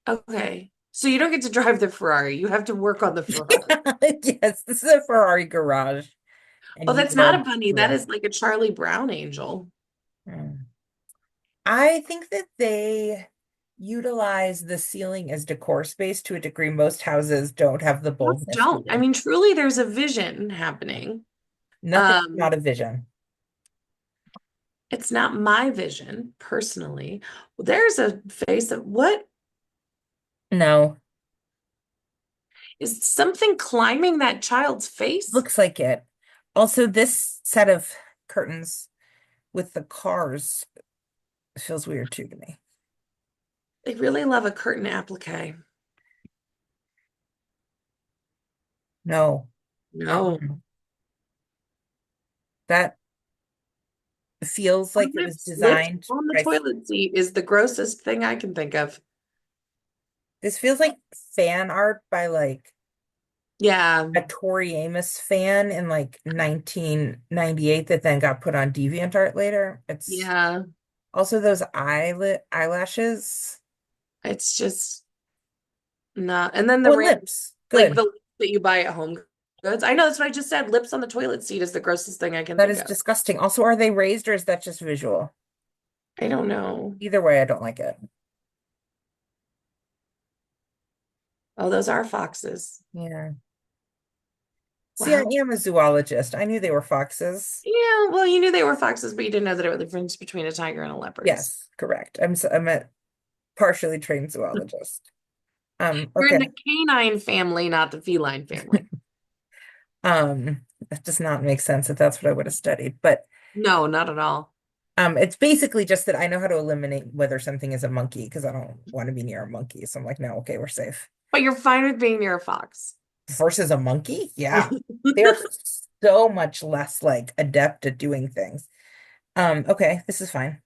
[SPEAKER 2] Okay. So you don't get to drive the Ferrari. You have to work on the Ferrari.
[SPEAKER 1] Yes, this is a Ferrari garage, and
[SPEAKER 2] Oh,
[SPEAKER 1] you
[SPEAKER 2] that's not a
[SPEAKER 1] will
[SPEAKER 2] bunny. That
[SPEAKER 1] drive.
[SPEAKER 2] is like a Charlie Brown angel.
[SPEAKER 1] Hmm. I think that they utilize the ceiling as decor space to a degree. Most houses don't have the
[SPEAKER 2] Most
[SPEAKER 1] boldness to
[SPEAKER 2] don't. I
[SPEAKER 1] do.
[SPEAKER 2] mean, truly, there's a vision happening.
[SPEAKER 1] Nothing's
[SPEAKER 2] Um,
[SPEAKER 1] not a vision.
[SPEAKER 2] it's not my vision personally. There's a face of what
[SPEAKER 1] No,
[SPEAKER 2] is something climbing that child's face?
[SPEAKER 1] looks like it. Also, this set of curtains with the cars feels weird too to me.
[SPEAKER 2] They really love a curtain applique.
[SPEAKER 1] No.
[SPEAKER 2] No.
[SPEAKER 1] Mm-mm. That feels like it was
[SPEAKER 2] Lift
[SPEAKER 1] designed
[SPEAKER 2] on the
[SPEAKER 1] by,
[SPEAKER 2] toilet seat is the grossest thing I can think of.
[SPEAKER 1] this feels like fan art by like
[SPEAKER 2] Yeah.
[SPEAKER 1] a Tori Amos fan in like 1998 that then got put on DeviantArt later. It's
[SPEAKER 2] Yeah.
[SPEAKER 1] also those eyelashes.
[SPEAKER 2] It's just Nah. And then the
[SPEAKER 1] Oh,
[SPEAKER 2] random,
[SPEAKER 1] lips.
[SPEAKER 2] like the
[SPEAKER 1] Good.
[SPEAKER 2] lips that you buy at Home Goods. I know that's what I just said. Lips on the toilet seat is the grossest thing I can
[SPEAKER 1] That
[SPEAKER 2] think
[SPEAKER 1] is
[SPEAKER 2] of.
[SPEAKER 1] disgusting. Also, are they raised or is that just visual?
[SPEAKER 2] I don't know.
[SPEAKER 1] Either way, I don't like it.
[SPEAKER 2] Oh, those are foxes.
[SPEAKER 1] Yeah. See, I
[SPEAKER 2] Wow.
[SPEAKER 1] am a zoologist. I knew they were foxes.
[SPEAKER 2] Yeah, well, you knew they were foxes, but you didn't know that it was the difference between a tiger and a leopard.
[SPEAKER 1] Yes, correct. I'm a partially trained zoologist.
[SPEAKER 2] You're in
[SPEAKER 1] Okay.
[SPEAKER 2] the canine family, not the feline family.
[SPEAKER 1] That does not make sense if that's what I would have studied. But
[SPEAKER 2] No, not at all.
[SPEAKER 1] it's basically just that I know how to eliminate whether something is a monkey because I don't want to be near a monkey. So I'm like, no, okay, we're safe.
[SPEAKER 2] But you're fine with being near a fox.
[SPEAKER 1] Versus a monkey? Yeah. They're so much less like adept at doing things. Okay, this is fine.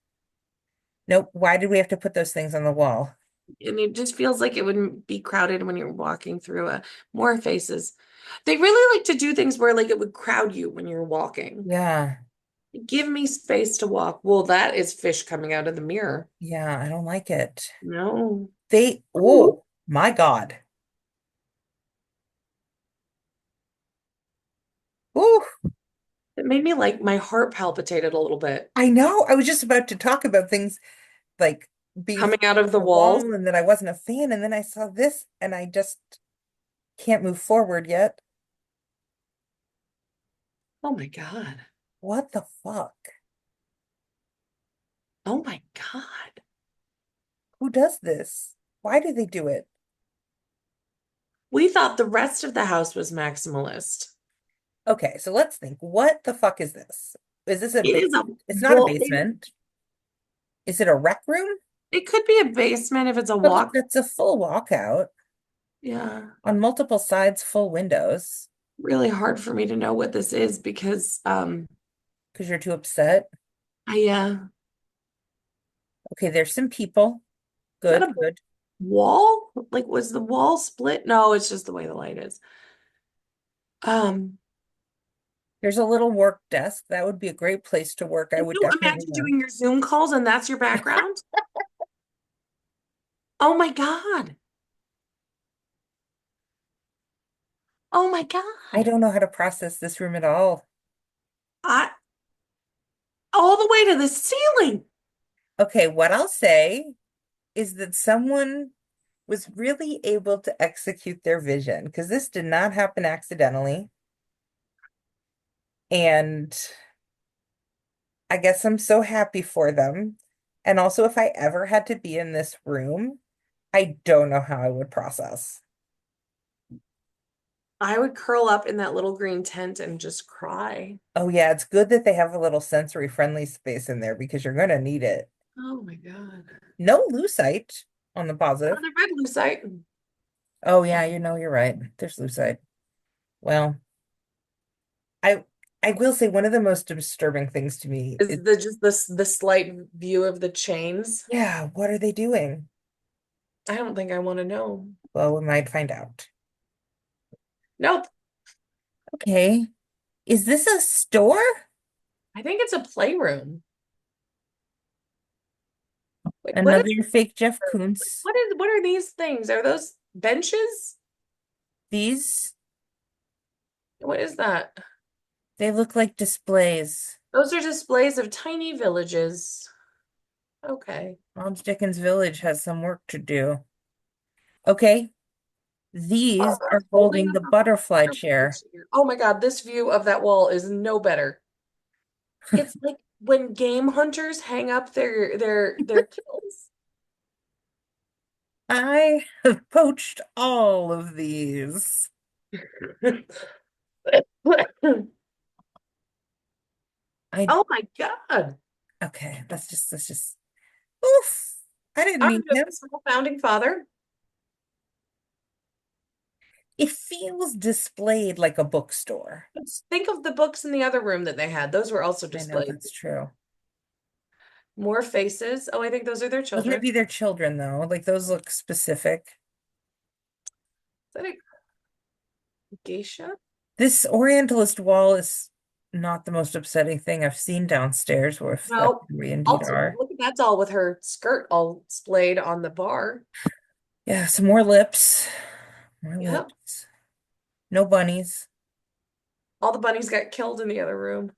[SPEAKER 1] Nope. Why did we have to put those things on the wall?
[SPEAKER 2] And it just feels like it wouldn't be crowded when you're walking through a more faces. They really like to do things where like it would crowd you when you're walking.
[SPEAKER 1] Yeah.
[SPEAKER 2] Give me space to walk. Well, that is fish coming out of the mirror.
[SPEAKER 1] Yeah, I don't like it.
[SPEAKER 2] No.
[SPEAKER 1] Oh my God. Ooh,
[SPEAKER 2] It made me like my heart palpitated a little bit.
[SPEAKER 1] I know. I was just about to talk about things like being
[SPEAKER 2] Coming out of the
[SPEAKER 1] on the
[SPEAKER 2] walls.
[SPEAKER 1] wall and that I wasn't a fan. And then I saw this and I just can't move forward yet.
[SPEAKER 2] Oh my God.
[SPEAKER 1] What the fuck?
[SPEAKER 2] Oh my God.
[SPEAKER 1] Who does this? Why do they do it?
[SPEAKER 2] We thought the rest of the house was maximalist.
[SPEAKER 1] Okay, so let's think. What the fuck is this? Is this a
[SPEAKER 2] It is a
[SPEAKER 1] basement? It's not a
[SPEAKER 2] wall.
[SPEAKER 1] basement. Is it a rec room?
[SPEAKER 2] It could be a basement if it's a
[SPEAKER 1] But look,
[SPEAKER 2] walk.
[SPEAKER 1] that's a full walkout
[SPEAKER 2] Yeah.
[SPEAKER 1] on multiple sides, full windows.
[SPEAKER 2] Really hard for me to know what this is because
[SPEAKER 1] Because you're too upset.
[SPEAKER 2] I
[SPEAKER 1] Okay, there's some people.
[SPEAKER 2] is that
[SPEAKER 1] Good,
[SPEAKER 2] a
[SPEAKER 1] good.
[SPEAKER 2] wall? Like was the wall split? No, it's just the way the light is. Um,
[SPEAKER 1] There's a little work desk. That would be a great place to work. I
[SPEAKER 2] can
[SPEAKER 1] would
[SPEAKER 2] you
[SPEAKER 1] definitely
[SPEAKER 2] imagine
[SPEAKER 1] want.
[SPEAKER 2] doing your Zoom calls and that's your background? Oh my God. Oh my
[SPEAKER 1] I
[SPEAKER 2] God.
[SPEAKER 1] don't know how to process this room at all.
[SPEAKER 2] I all the way to the ceiling.
[SPEAKER 1] Okay, what I'll say is that someone was really able to execute their vision because this did not happen accidentally. And I guess I'm so happy for them. And also, if I ever had to be in this room, I don't know how I would process.
[SPEAKER 2] I would curl up in that little green tent and just cry.
[SPEAKER 1] Oh, yeah, it's good that they have a little sensory friendly space in there because you're going to need it.
[SPEAKER 2] Oh my God.
[SPEAKER 1] No lucite on the positive.
[SPEAKER 2] Another red lucite
[SPEAKER 1] Oh, yeah, you're right. There's lucite. Well, I I will say one of the most disturbing things to me is,
[SPEAKER 2] is the just the slight view of the chains.
[SPEAKER 1] yeah, what are they doing?
[SPEAKER 2] I don't think I want to know.
[SPEAKER 1] Well, we might find out.
[SPEAKER 2] Nope.
[SPEAKER 1] Okay. Is this a store?
[SPEAKER 2] I think it's a playroom. Like
[SPEAKER 1] Another fake Jeff Koons.
[SPEAKER 2] what are these things? Are those benches?
[SPEAKER 1] These,
[SPEAKER 2] What is that?
[SPEAKER 1] they look like displays.
[SPEAKER 2] Those are displays of tiny villages. Okay.
[SPEAKER 1] Mom's Dickens Village has some work to do. Okay. These are
[SPEAKER 2] Holding
[SPEAKER 1] holding
[SPEAKER 2] up
[SPEAKER 1] the
[SPEAKER 2] a
[SPEAKER 1] butterfly
[SPEAKER 2] butterfly
[SPEAKER 1] chair.
[SPEAKER 2] chair. Oh my God, this view of that wall is no better. It's like when game hunters hang up their kills.
[SPEAKER 1] I have poached all of these. I
[SPEAKER 2] Oh my God.
[SPEAKER 1] okay, let's just oof. I didn't
[SPEAKER 2] I'm
[SPEAKER 1] mean
[SPEAKER 2] just
[SPEAKER 1] him.
[SPEAKER 2] a small founding father.
[SPEAKER 1] It feels displayed like a bookstore.
[SPEAKER 2] Let's think of the books in the other room that they had. Those were also
[SPEAKER 1] I know
[SPEAKER 2] displayed.
[SPEAKER 1] that's true.
[SPEAKER 2] More faces. Oh, I think those are their
[SPEAKER 1] Those might
[SPEAKER 2] children.
[SPEAKER 1] be their children though. Like those look specific.
[SPEAKER 2] Is that a geisha?
[SPEAKER 1] This Orientalist wall is not the most upsetting thing I've seen downstairs, or if that
[SPEAKER 2] No.
[SPEAKER 1] we indeed
[SPEAKER 2] Also,
[SPEAKER 1] are.
[SPEAKER 2] look at that doll with her skirt all splayed on the bar.
[SPEAKER 1] Yeah, some more lips. More
[SPEAKER 2] Yep.
[SPEAKER 1] lips. No bunnies.
[SPEAKER 2] All the bunnies got killed in the other room.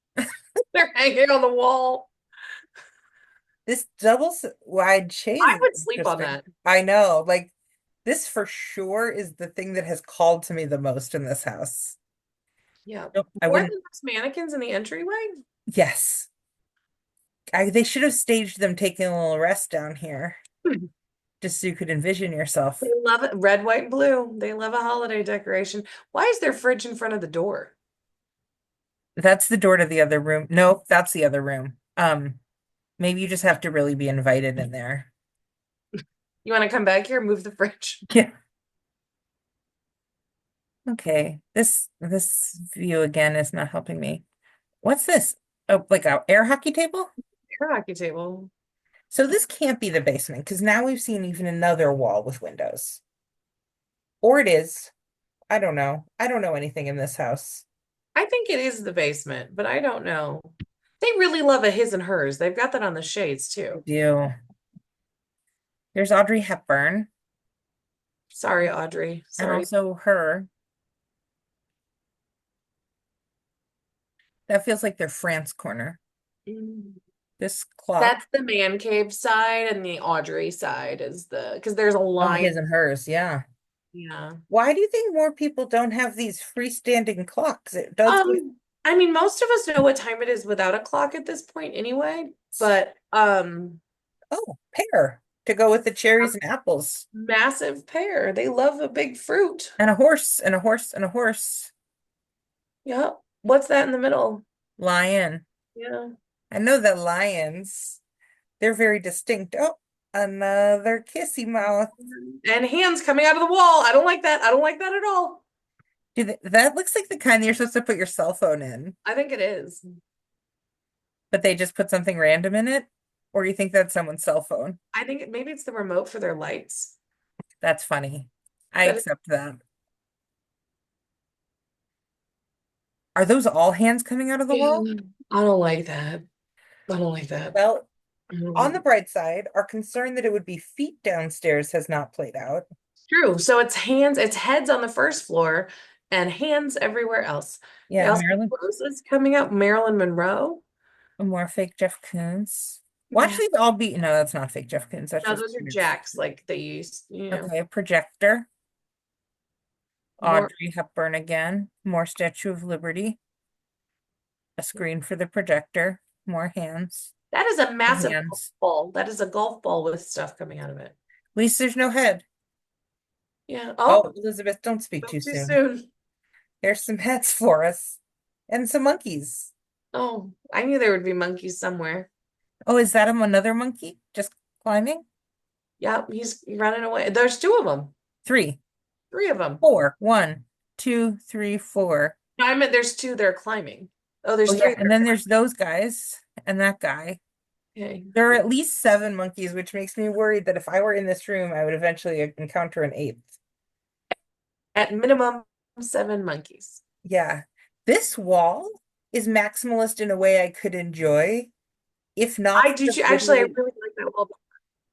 [SPEAKER 2] They're hanging on the wall.
[SPEAKER 1] This wide shade
[SPEAKER 2] I
[SPEAKER 1] is
[SPEAKER 2] would sleep on
[SPEAKER 1] interesting.
[SPEAKER 2] that.
[SPEAKER 1] I know, like this for sure is the thing that has called to me the most in this house.
[SPEAKER 2] Yeah.
[SPEAKER 1] Nope, I
[SPEAKER 2] More
[SPEAKER 1] wouldn't.
[SPEAKER 2] than those mannequins in the entryway?
[SPEAKER 1] Yes, they should have staged them taking a little rest down here, just so you could envision
[SPEAKER 2] They
[SPEAKER 1] yourself.
[SPEAKER 2] love it. Red, white, and blue. They love a holiday decoration. Why is there fridge in front of the door?
[SPEAKER 1] That's the door to the other room. Nope, that's the other room. Maybe you just have to really be invited in there.
[SPEAKER 2] You want to come back here and move the fridge?
[SPEAKER 1] Yeah. Okay. This view again is not helping me. What's this? Oh, like a air hockey table?
[SPEAKER 2] Karaoke table.
[SPEAKER 1] So this can't be the basement because now we've seen even another wall with windows. Or it is. I don't know. I don't know anything in this house.
[SPEAKER 2] I think it is the basement, but I don't know. They really love a his and hers. They've got that on the shades
[SPEAKER 1] I
[SPEAKER 2] too.
[SPEAKER 1] do. There's Audrey Hepburn
[SPEAKER 2] Sorry, Audrey.
[SPEAKER 1] and
[SPEAKER 2] Sorry.
[SPEAKER 1] also her. That feels like their France corner.
[SPEAKER 2] Mm.
[SPEAKER 1] This
[SPEAKER 2] That's
[SPEAKER 1] clock.
[SPEAKER 2] the man cave side, and the Audrey side is because there's a
[SPEAKER 1] Oh,
[SPEAKER 2] line.
[SPEAKER 1] his and hers. Yeah.
[SPEAKER 2] Yeah.
[SPEAKER 1] Why do you think more people don't have these freestanding clocks? It does give
[SPEAKER 2] I mean, most of us know what time it is without a clock at this point anyway, but
[SPEAKER 1] oh, pear to go with the cherries and apples.
[SPEAKER 2] massive pair. They love a big fruit.
[SPEAKER 1] And a horse and a horse and a horse.
[SPEAKER 2] Yep. What's that in the middle?
[SPEAKER 1] Lion.
[SPEAKER 2] Yeah.
[SPEAKER 1] I know that lions, they're very distinct. Oh, another kissy mouth.
[SPEAKER 2] And hands coming out of the wall. I don't like that. I don't like that at all.
[SPEAKER 1] That looks like the kind that you're supposed to put your cell phone in,
[SPEAKER 2] I think it is.
[SPEAKER 1] but they just put something random in it? Or you think that's someone's cell phone?
[SPEAKER 2] I think maybe it's the remote for their lights.
[SPEAKER 1] That's funny. I
[SPEAKER 2] That
[SPEAKER 1] accept that. Are those all hands coming out of the wall?
[SPEAKER 2] I don't like that. I don't like that.
[SPEAKER 1] Well, on the
[SPEAKER 2] Mm.
[SPEAKER 1] bright side, our concern that it would be feet downstairs has not played out.
[SPEAKER 2] True. So it's hands, it's heads on the first floor and hands everywhere else. They
[SPEAKER 1] Yeah,
[SPEAKER 2] also have
[SPEAKER 1] Marilyn,
[SPEAKER 2] roses coming up. Marilyn Monroe.
[SPEAKER 1] more fake Jeff Koons. Watch
[SPEAKER 2] Yeah.
[SPEAKER 1] these all be. No, that's not fake Jeff Koons. That's
[SPEAKER 2] No,
[SPEAKER 1] just
[SPEAKER 2] those are
[SPEAKER 1] weird.
[SPEAKER 2] jacks like they used.
[SPEAKER 1] Okay, a projector.
[SPEAKER 2] More.
[SPEAKER 1] Audrey Hepburn again. More Statue of Liberty. A screen for the projector. More hands.
[SPEAKER 2] That is a
[SPEAKER 1] More
[SPEAKER 2] massive golf
[SPEAKER 1] hands.
[SPEAKER 2] ball. That is a golf ball with stuff coming out of it.
[SPEAKER 1] At least there's no head.
[SPEAKER 2] Yeah.
[SPEAKER 1] Oh,
[SPEAKER 2] Oh,
[SPEAKER 1] Elizabeth, don't speak
[SPEAKER 2] spoke
[SPEAKER 1] too
[SPEAKER 2] too
[SPEAKER 1] soon.
[SPEAKER 2] soon.
[SPEAKER 1] There's some heads for us. And some monkeys.
[SPEAKER 2] Oh, I knew there would be monkeys somewhere.
[SPEAKER 1] Oh, is that another monkey? Just climbing?
[SPEAKER 2] Yep, he's running away. There's two of them,
[SPEAKER 1] Three,
[SPEAKER 2] three of them.
[SPEAKER 1] four. One, two, three, four.
[SPEAKER 2] No, I meant there's two that are climbing. Oh,
[SPEAKER 1] Oh
[SPEAKER 2] there's
[SPEAKER 1] yeah,
[SPEAKER 2] three
[SPEAKER 1] and
[SPEAKER 2] that
[SPEAKER 1] then
[SPEAKER 2] are
[SPEAKER 1] there's those guys and that guy.
[SPEAKER 2] climbing.
[SPEAKER 1] There are at least seven monkeys, which makes me worried that if I were in this room, I would eventually encounter an eighth.
[SPEAKER 2] At minimum, seven monkeys.
[SPEAKER 1] Yeah. This wall is maximalist in a way I could enjoy, if not
[SPEAKER 2] I do
[SPEAKER 1] for
[SPEAKER 2] actually, I
[SPEAKER 1] literally,
[SPEAKER 2] really like that wall.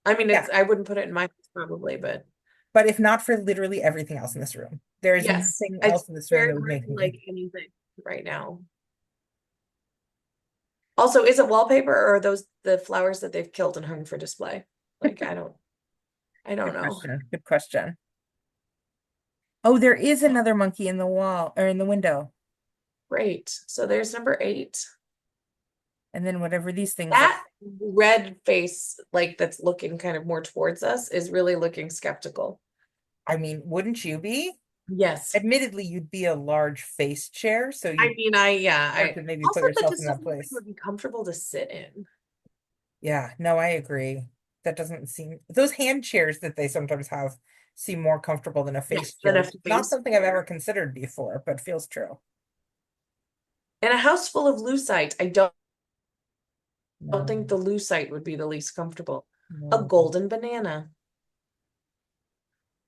[SPEAKER 2] I mean,
[SPEAKER 1] yeah,
[SPEAKER 2] I wouldn't put it in my house probably, but
[SPEAKER 1] but if not for literally everything else in this room. There is
[SPEAKER 2] yes,
[SPEAKER 1] nothing
[SPEAKER 2] it's
[SPEAKER 1] else in this room
[SPEAKER 2] very
[SPEAKER 1] that would
[SPEAKER 2] hard
[SPEAKER 1] make
[SPEAKER 2] to
[SPEAKER 1] me.
[SPEAKER 2] like anything right now. Also, is it wallpaper or are those the flowers that they've killed and hung for display? Like, I don't
[SPEAKER 1] Good
[SPEAKER 2] know.
[SPEAKER 1] question. Good question. Oh, there is another monkey in the wall or in the window.
[SPEAKER 2] Great. So there's number 8.
[SPEAKER 1] And then whatever these things are.
[SPEAKER 2] That red face, like that's looking kind of more towards us, is really looking skeptical.
[SPEAKER 1] I mean, wouldn't you be?
[SPEAKER 2] Yes.
[SPEAKER 1] Admittedly, you'd be a large face chair, so
[SPEAKER 2] I
[SPEAKER 1] you'd
[SPEAKER 2] mean,
[SPEAKER 1] have to maybe put
[SPEAKER 2] also that
[SPEAKER 1] yourself in
[SPEAKER 2] just
[SPEAKER 1] that
[SPEAKER 2] doesn't look like it
[SPEAKER 1] place.
[SPEAKER 2] would be comfortable to sit in.
[SPEAKER 1] Yeah, no, I agree. That doesn't seem, those hand chairs that they sometimes have seem more comfortable than a face
[SPEAKER 2] Yes. Than
[SPEAKER 1] chair,
[SPEAKER 2] a
[SPEAKER 1] which is not
[SPEAKER 2] face
[SPEAKER 1] something I've ever
[SPEAKER 2] chair.
[SPEAKER 1] considered before, but feels true.
[SPEAKER 2] In a house full of lucite, I don't
[SPEAKER 1] No,
[SPEAKER 2] think the lucite would be the least comfortable. A
[SPEAKER 1] no.
[SPEAKER 2] golden banana.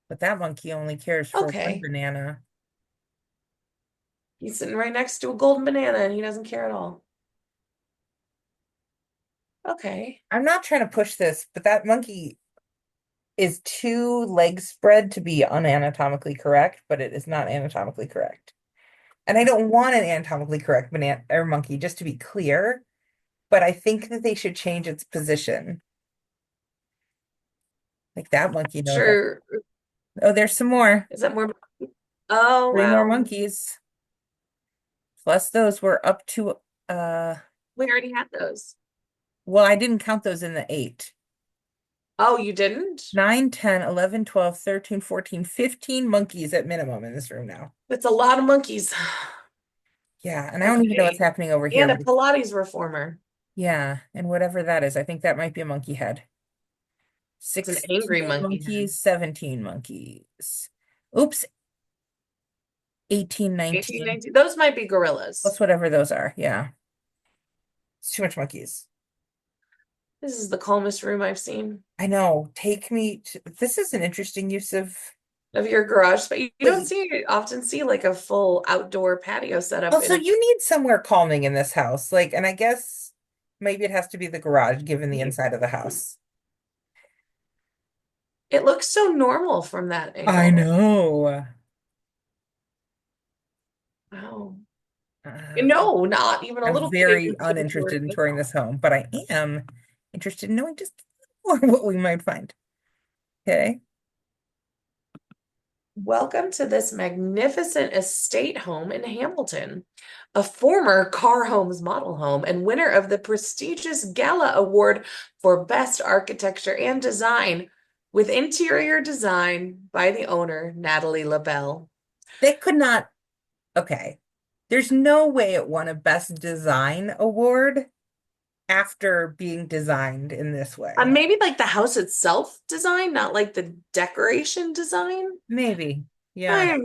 [SPEAKER 1] But that monkey only cares for one
[SPEAKER 2] Okay.
[SPEAKER 1] banana.
[SPEAKER 2] He's sitting right next to a golden banana and he doesn't care at all. Okay.
[SPEAKER 1] I'm not trying to push this, but that monkey is two legs spread to be unanatomically correct, but it is not anatomically correct. And I don't want an anatomically correct banana or monkey, just to be clear, but I think that they should change its position. Like that monkey knows that.
[SPEAKER 2] Sure.
[SPEAKER 1] Oh, there's some more.
[SPEAKER 2] Is that more? Oh,
[SPEAKER 1] Three more
[SPEAKER 2] wow.
[SPEAKER 1] monkeys. Plus those were up to uh
[SPEAKER 2] We already had those.
[SPEAKER 1] well, I didn't count those in the eight.
[SPEAKER 2] Oh, you didn't?
[SPEAKER 1] 9, 10, 11, 12, 13, 14, 15 monkeys at minimum in this room now.
[SPEAKER 2] It's a lot of monkeys.
[SPEAKER 1] Yeah, and I don't even know what's
[SPEAKER 2] Okay.
[SPEAKER 1] happening over here,
[SPEAKER 2] And a
[SPEAKER 1] but
[SPEAKER 2] Pilates reformer.
[SPEAKER 1] yeah, and whatever that is, I think that might be a monkey head.
[SPEAKER 2] It's an angry
[SPEAKER 1] 16
[SPEAKER 2] monkey head.
[SPEAKER 1] monkeys, 17 monkeys. Oops, 18,
[SPEAKER 2] 18,
[SPEAKER 1] 19.
[SPEAKER 2] 19. Those might be gorillas.
[SPEAKER 1] Plus whatever those are. Yeah. It's too much monkeys.
[SPEAKER 2] This is the calmest room I've seen
[SPEAKER 1] I know. Take me to, this is an interesting use of,
[SPEAKER 2] of your garage, but you don't
[SPEAKER 1] but
[SPEAKER 2] see often see like a full outdoor patio setup
[SPEAKER 1] also
[SPEAKER 2] in a
[SPEAKER 1] you need somewhere calming in this house. Like, and I guess maybe it has to be the garage given the inside of the house.
[SPEAKER 2] it looks so normal from that
[SPEAKER 1] I
[SPEAKER 2] angle.
[SPEAKER 1] know.
[SPEAKER 2] Wow.
[SPEAKER 1] Uh,
[SPEAKER 2] No, not even a
[SPEAKER 1] I'm
[SPEAKER 2] little bit
[SPEAKER 1] very
[SPEAKER 2] interested in
[SPEAKER 1] uninterested
[SPEAKER 2] touring
[SPEAKER 1] in
[SPEAKER 2] this
[SPEAKER 1] touring
[SPEAKER 2] home.
[SPEAKER 1] this home, but I am interested in knowing just more what we might find. Okay.
[SPEAKER 2] Welcome to this magnificent estate home in Hamilton, a former Car Homes model home and winner of the prestigious Gala Award for Best Architecture and Design, with interior design by the owner, Natalie LaBelle.
[SPEAKER 1] They could not, okay. There's no way it won a Best Design award after being designed in this way.
[SPEAKER 2] Maybe like the house itself design, not like the decoration design.
[SPEAKER 1] Maybe. Yeah.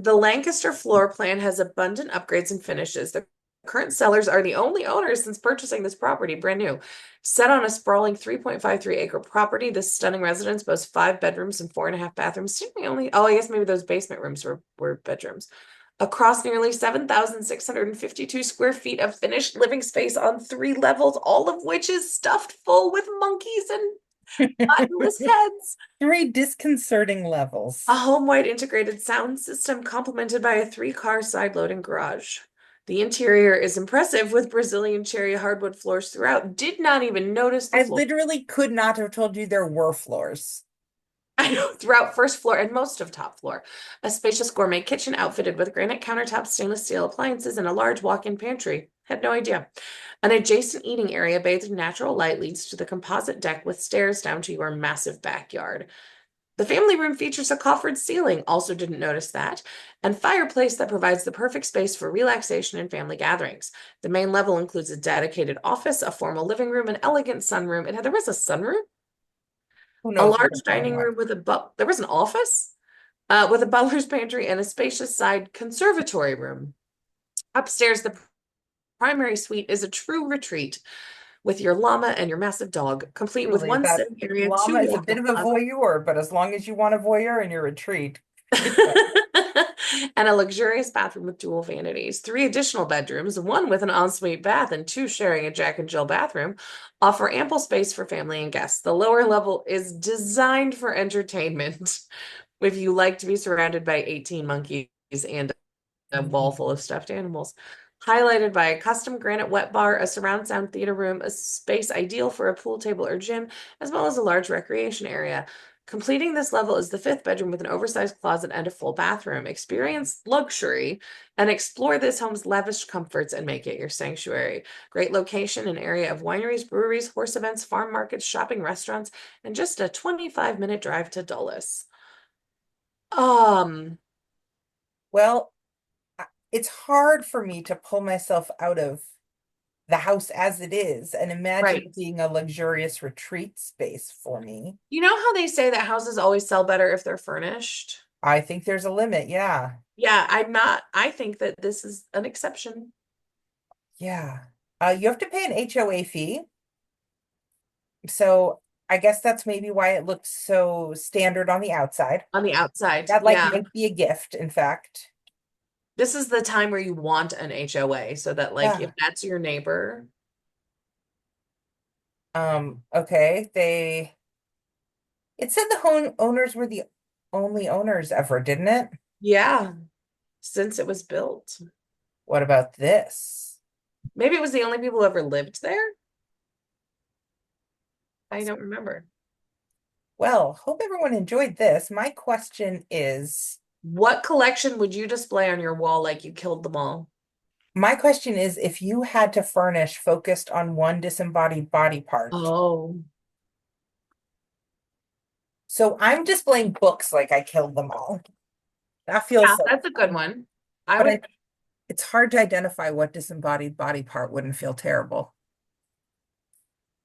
[SPEAKER 2] The Lancaster floor plan has abundant upgrades and finishes. The current sellers are the only owners since purchasing this property, brand new. Set on a sprawling 3.53-acre property, this stunning residence boasts 5 bedrooms and 4.5 bathrooms. Didn't we only, oh, I guess maybe those basement rooms were bedrooms. Across nearly 7,652 square feet of finished living space on 3 levels, all of which is stuffed full with monkeys and buttonless heads.
[SPEAKER 1] Three disconcerting levels.
[SPEAKER 2] A home-wide integrated sound system complemented by a 3-car side-loading garage. The interior is impressive with Brazilian cherry hardwood floors throughout. Did not even notice the
[SPEAKER 1] I
[SPEAKER 2] floor.
[SPEAKER 1] literally could not have told you there were floors.
[SPEAKER 2] I know, throughout first floor and most of top floor. A spacious gourmet kitchen outfitted with granite countertops, stainless steel appliances, and a large walk-in pantry. Had no idea. An adjacent eating area bathed in natural light leads to the composite deck with stairs down to your massive backyard. The family room features a coffered ceiling, also didn't notice that, and fireplace that provides the perfect space for relaxation and family gatherings. The main level includes a dedicated office, a formal living room, an elegant sunroom. There was a sunroom,
[SPEAKER 1] Who
[SPEAKER 2] a
[SPEAKER 1] knows what
[SPEAKER 2] large
[SPEAKER 1] they're calling
[SPEAKER 2] dining
[SPEAKER 1] what?
[SPEAKER 2] room with there was an office with a butler's pantry and a spacious side conservatory room. Upstairs, the primary suite is a true retreat with your llama and your massive dog, complete with
[SPEAKER 1] Truly,
[SPEAKER 2] one
[SPEAKER 1] that
[SPEAKER 2] sitting area,
[SPEAKER 1] llama
[SPEAKER 2] two
[SPEAKER 1] is a bit
[SPEAKER 2] walk-in
[SPEAKER 1] of a
[SPEAKER 2] closets.
[SPEAKER 1] voyeur, but as long as you want a voyeur in your retreat, good job.
[SPEAKER 2] And a luxurious bathroom with dual vanities. 3 additional bedrooms, one with an ensuite bath and two sharing a Jack and Jill bathroom, offer ample space for family and guests. The lower level is designed for entertainment. If you like to be surrounded by 18 monkeys and a wall full of stuffed animals. Highlighted by a custom granite wet bar, a surround sound theater room, a space ideal for a pool table or gym, as well as a large recreation area. Completing this level is the 5th bedroom with an oversized closet and a full bathroom. Experience luxury and explore this home's lavish comforts and make it your sanctuary. Great location, an area of wineries, breweries, horse events, farm markets, shopping, restaurants, and just a 25-minute drive to Dulles. Um,
[SPEAKER 1] Well, it's hard for me to pull myself out of the house as it is and imagine
[SPEAKER 2] right.
[SPEAKER 1] it being a luxurious retreat space for me.
[SPEAKER 2] You know how they say that houses always sell better if they're furnished?
[SPEAKER 1] I think there's a limit. Yeah.
[SPEAKER 2] Yeah, I'm not. I think that this is an exception
[SPEAKER 1] Yeah. You have to pay an HOA fee. So I guess that's maybe why it looks so standard on the outside.
[SPEAKER 2] on the outside.
[SPEAKER 1] That like
[SPEAKER 2] Yeah.
[SPEAKER 1] might be a gift, in fact.
[SPEAKER 2] This is the time where you want an HOA so that, like, if
[SPEAKER 1] Yeah.
[SPEAKER 2] that's your neighbor,
[SPEAKER 1] Okay. It said the home owners were the only owners ever, didn't it?
[SPEAKER 2] Yeah, since it was built.
[SPEAKER 1] What about this?
[SPEAKER 2] Maybe it was the only people who ever lived there. I don't remember.
[SPEAKER 1] Well, hope everyone enjoyed this. My question is,
[SPEAKER 2] What collection would you display on your wall like you killed them all?
[SPEAKER 1] if you had to furnish focused on one disembodied body part.
[SPEAKER 2] Oh,
[SPEAKER 1] So I'm displaying books like I killed them all. That
[SPEAKER 2] yeah,
[SPEAKER 1] feels so
[SPEAKER 2] that's a good
[SPEAKER 1] fun.
[SPEAKER 2] one. I
[SPEAKER 1] But
[SPEAKER 2] would
[SPEAKER 1] it's hard to identify what disembodied body part wouldn't feel terrible.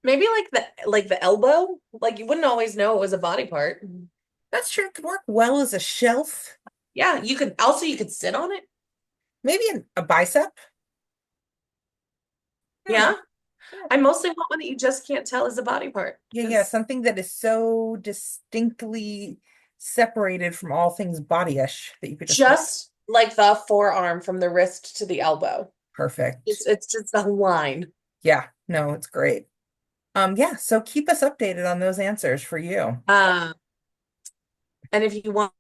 [SPEAKER 2] maybe like the elbow. Like you wouldn't always know it was a body part.
[SPEAKER 1] That's true. It could work well as a shelf.
[SPEAKER 2] Yeah, you could sit on it.
[SPEAKER 1] Maybe a bicep. I don't know.
[SPEAKER 2] Yeah.
[SPEAKER 1] Yeah.
[SPEAKER 2] I mostly want one that you just can't tell is a body part
[SPEAKER 1] Yeah,
[SPEAKER 2] because
[SPEAKER 1] something that is so distinctly separated from all things bodyish that you could just
[SPEAKER 2] just like the forearm from the wrist to the elbow.
[SPEAKER 1] perfect.
[SPEAKER 2] It's just a line.
[SPEAKER 1] Yeah, no, it's great. Yeah, so keep us updated on those answers for you,
[SPEAKER 2] Uh, and if you want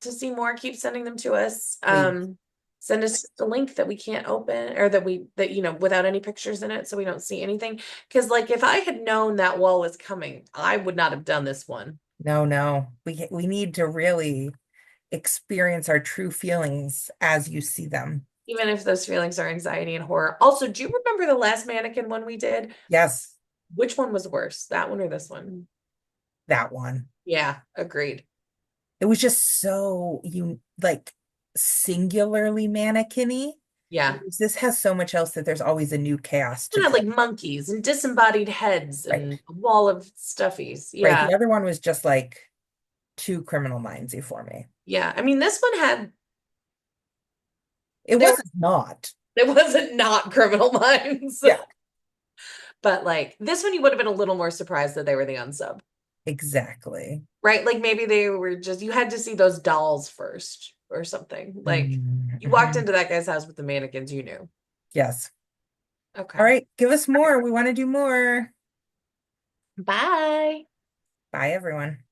[SPEAKER 2] to see more, keep sending them to us.
[SPEAKER 1] please.
[SPEAKER 2] Send us the link that we can't open or that without any pictures in it so we don't see anything. Because like if I had known that wall was coming, I would not have done this one.
[SPEAKER 1] No, no. We need to really experience our true feelings as you see them.
[SPEAKER 2] Even if those feelings are anxiety and horror. Also, do you remember the last mannequin one we did?
[SPEAKER 1] Yes,
[SPEAKER 2] Which one was worse, that one or this one?
[SPEAKER 1] that one.
[SPEAKER 2] Yeah, agreed.
[SPEAKER 1] It was just so you like singularly mannequin-y.
[SPEAKER 2] Yeah.
[SPEAKER 1] Whereas this has so much else that there's always a new chaos to
[SPEAKER 2] It had
[SPEAKER 1] come.
[SPEAKER 2] like monkeys and disembodied heads
[SPEAKER 1] Right.
[SPEAKER 2] and a wall of stuffies.
[SPEAKER 1] Right.
[SPEAKER 2] Yeah.
[SPEAKER 1] The other one was just like too Criminal Mindsy for me.
[SPEAKER 2] Yeah. I mean, this one had
[SPEAKER 1] It
[SPEAKER 2] there
[SPEAKER 1] wasn't not.
[SPEAKER 2] it wasn't not Criminal Minds.
[SPEAKER 1] Yeah,
[SPEAKER 2] But like this one you would have been a little more surprised that they were the unsub.
[SPEAKER 1] exactly.
[SPEAKER 2] Right? Like maybe they were just you had to see those dolls first or something. Like you walked
[SPEAKER 1] Mhm.
[SPEAKER 2] into that guy's house with the mannequins, you knew.
[SPEAKER 1] Yes. All
[SPEAKER 2] Okay.
[SPEAKER 1] right, give us more. We want to do more.
[SPEAKER 2] Bye.
[SPEAKER 1] Bye, everyone.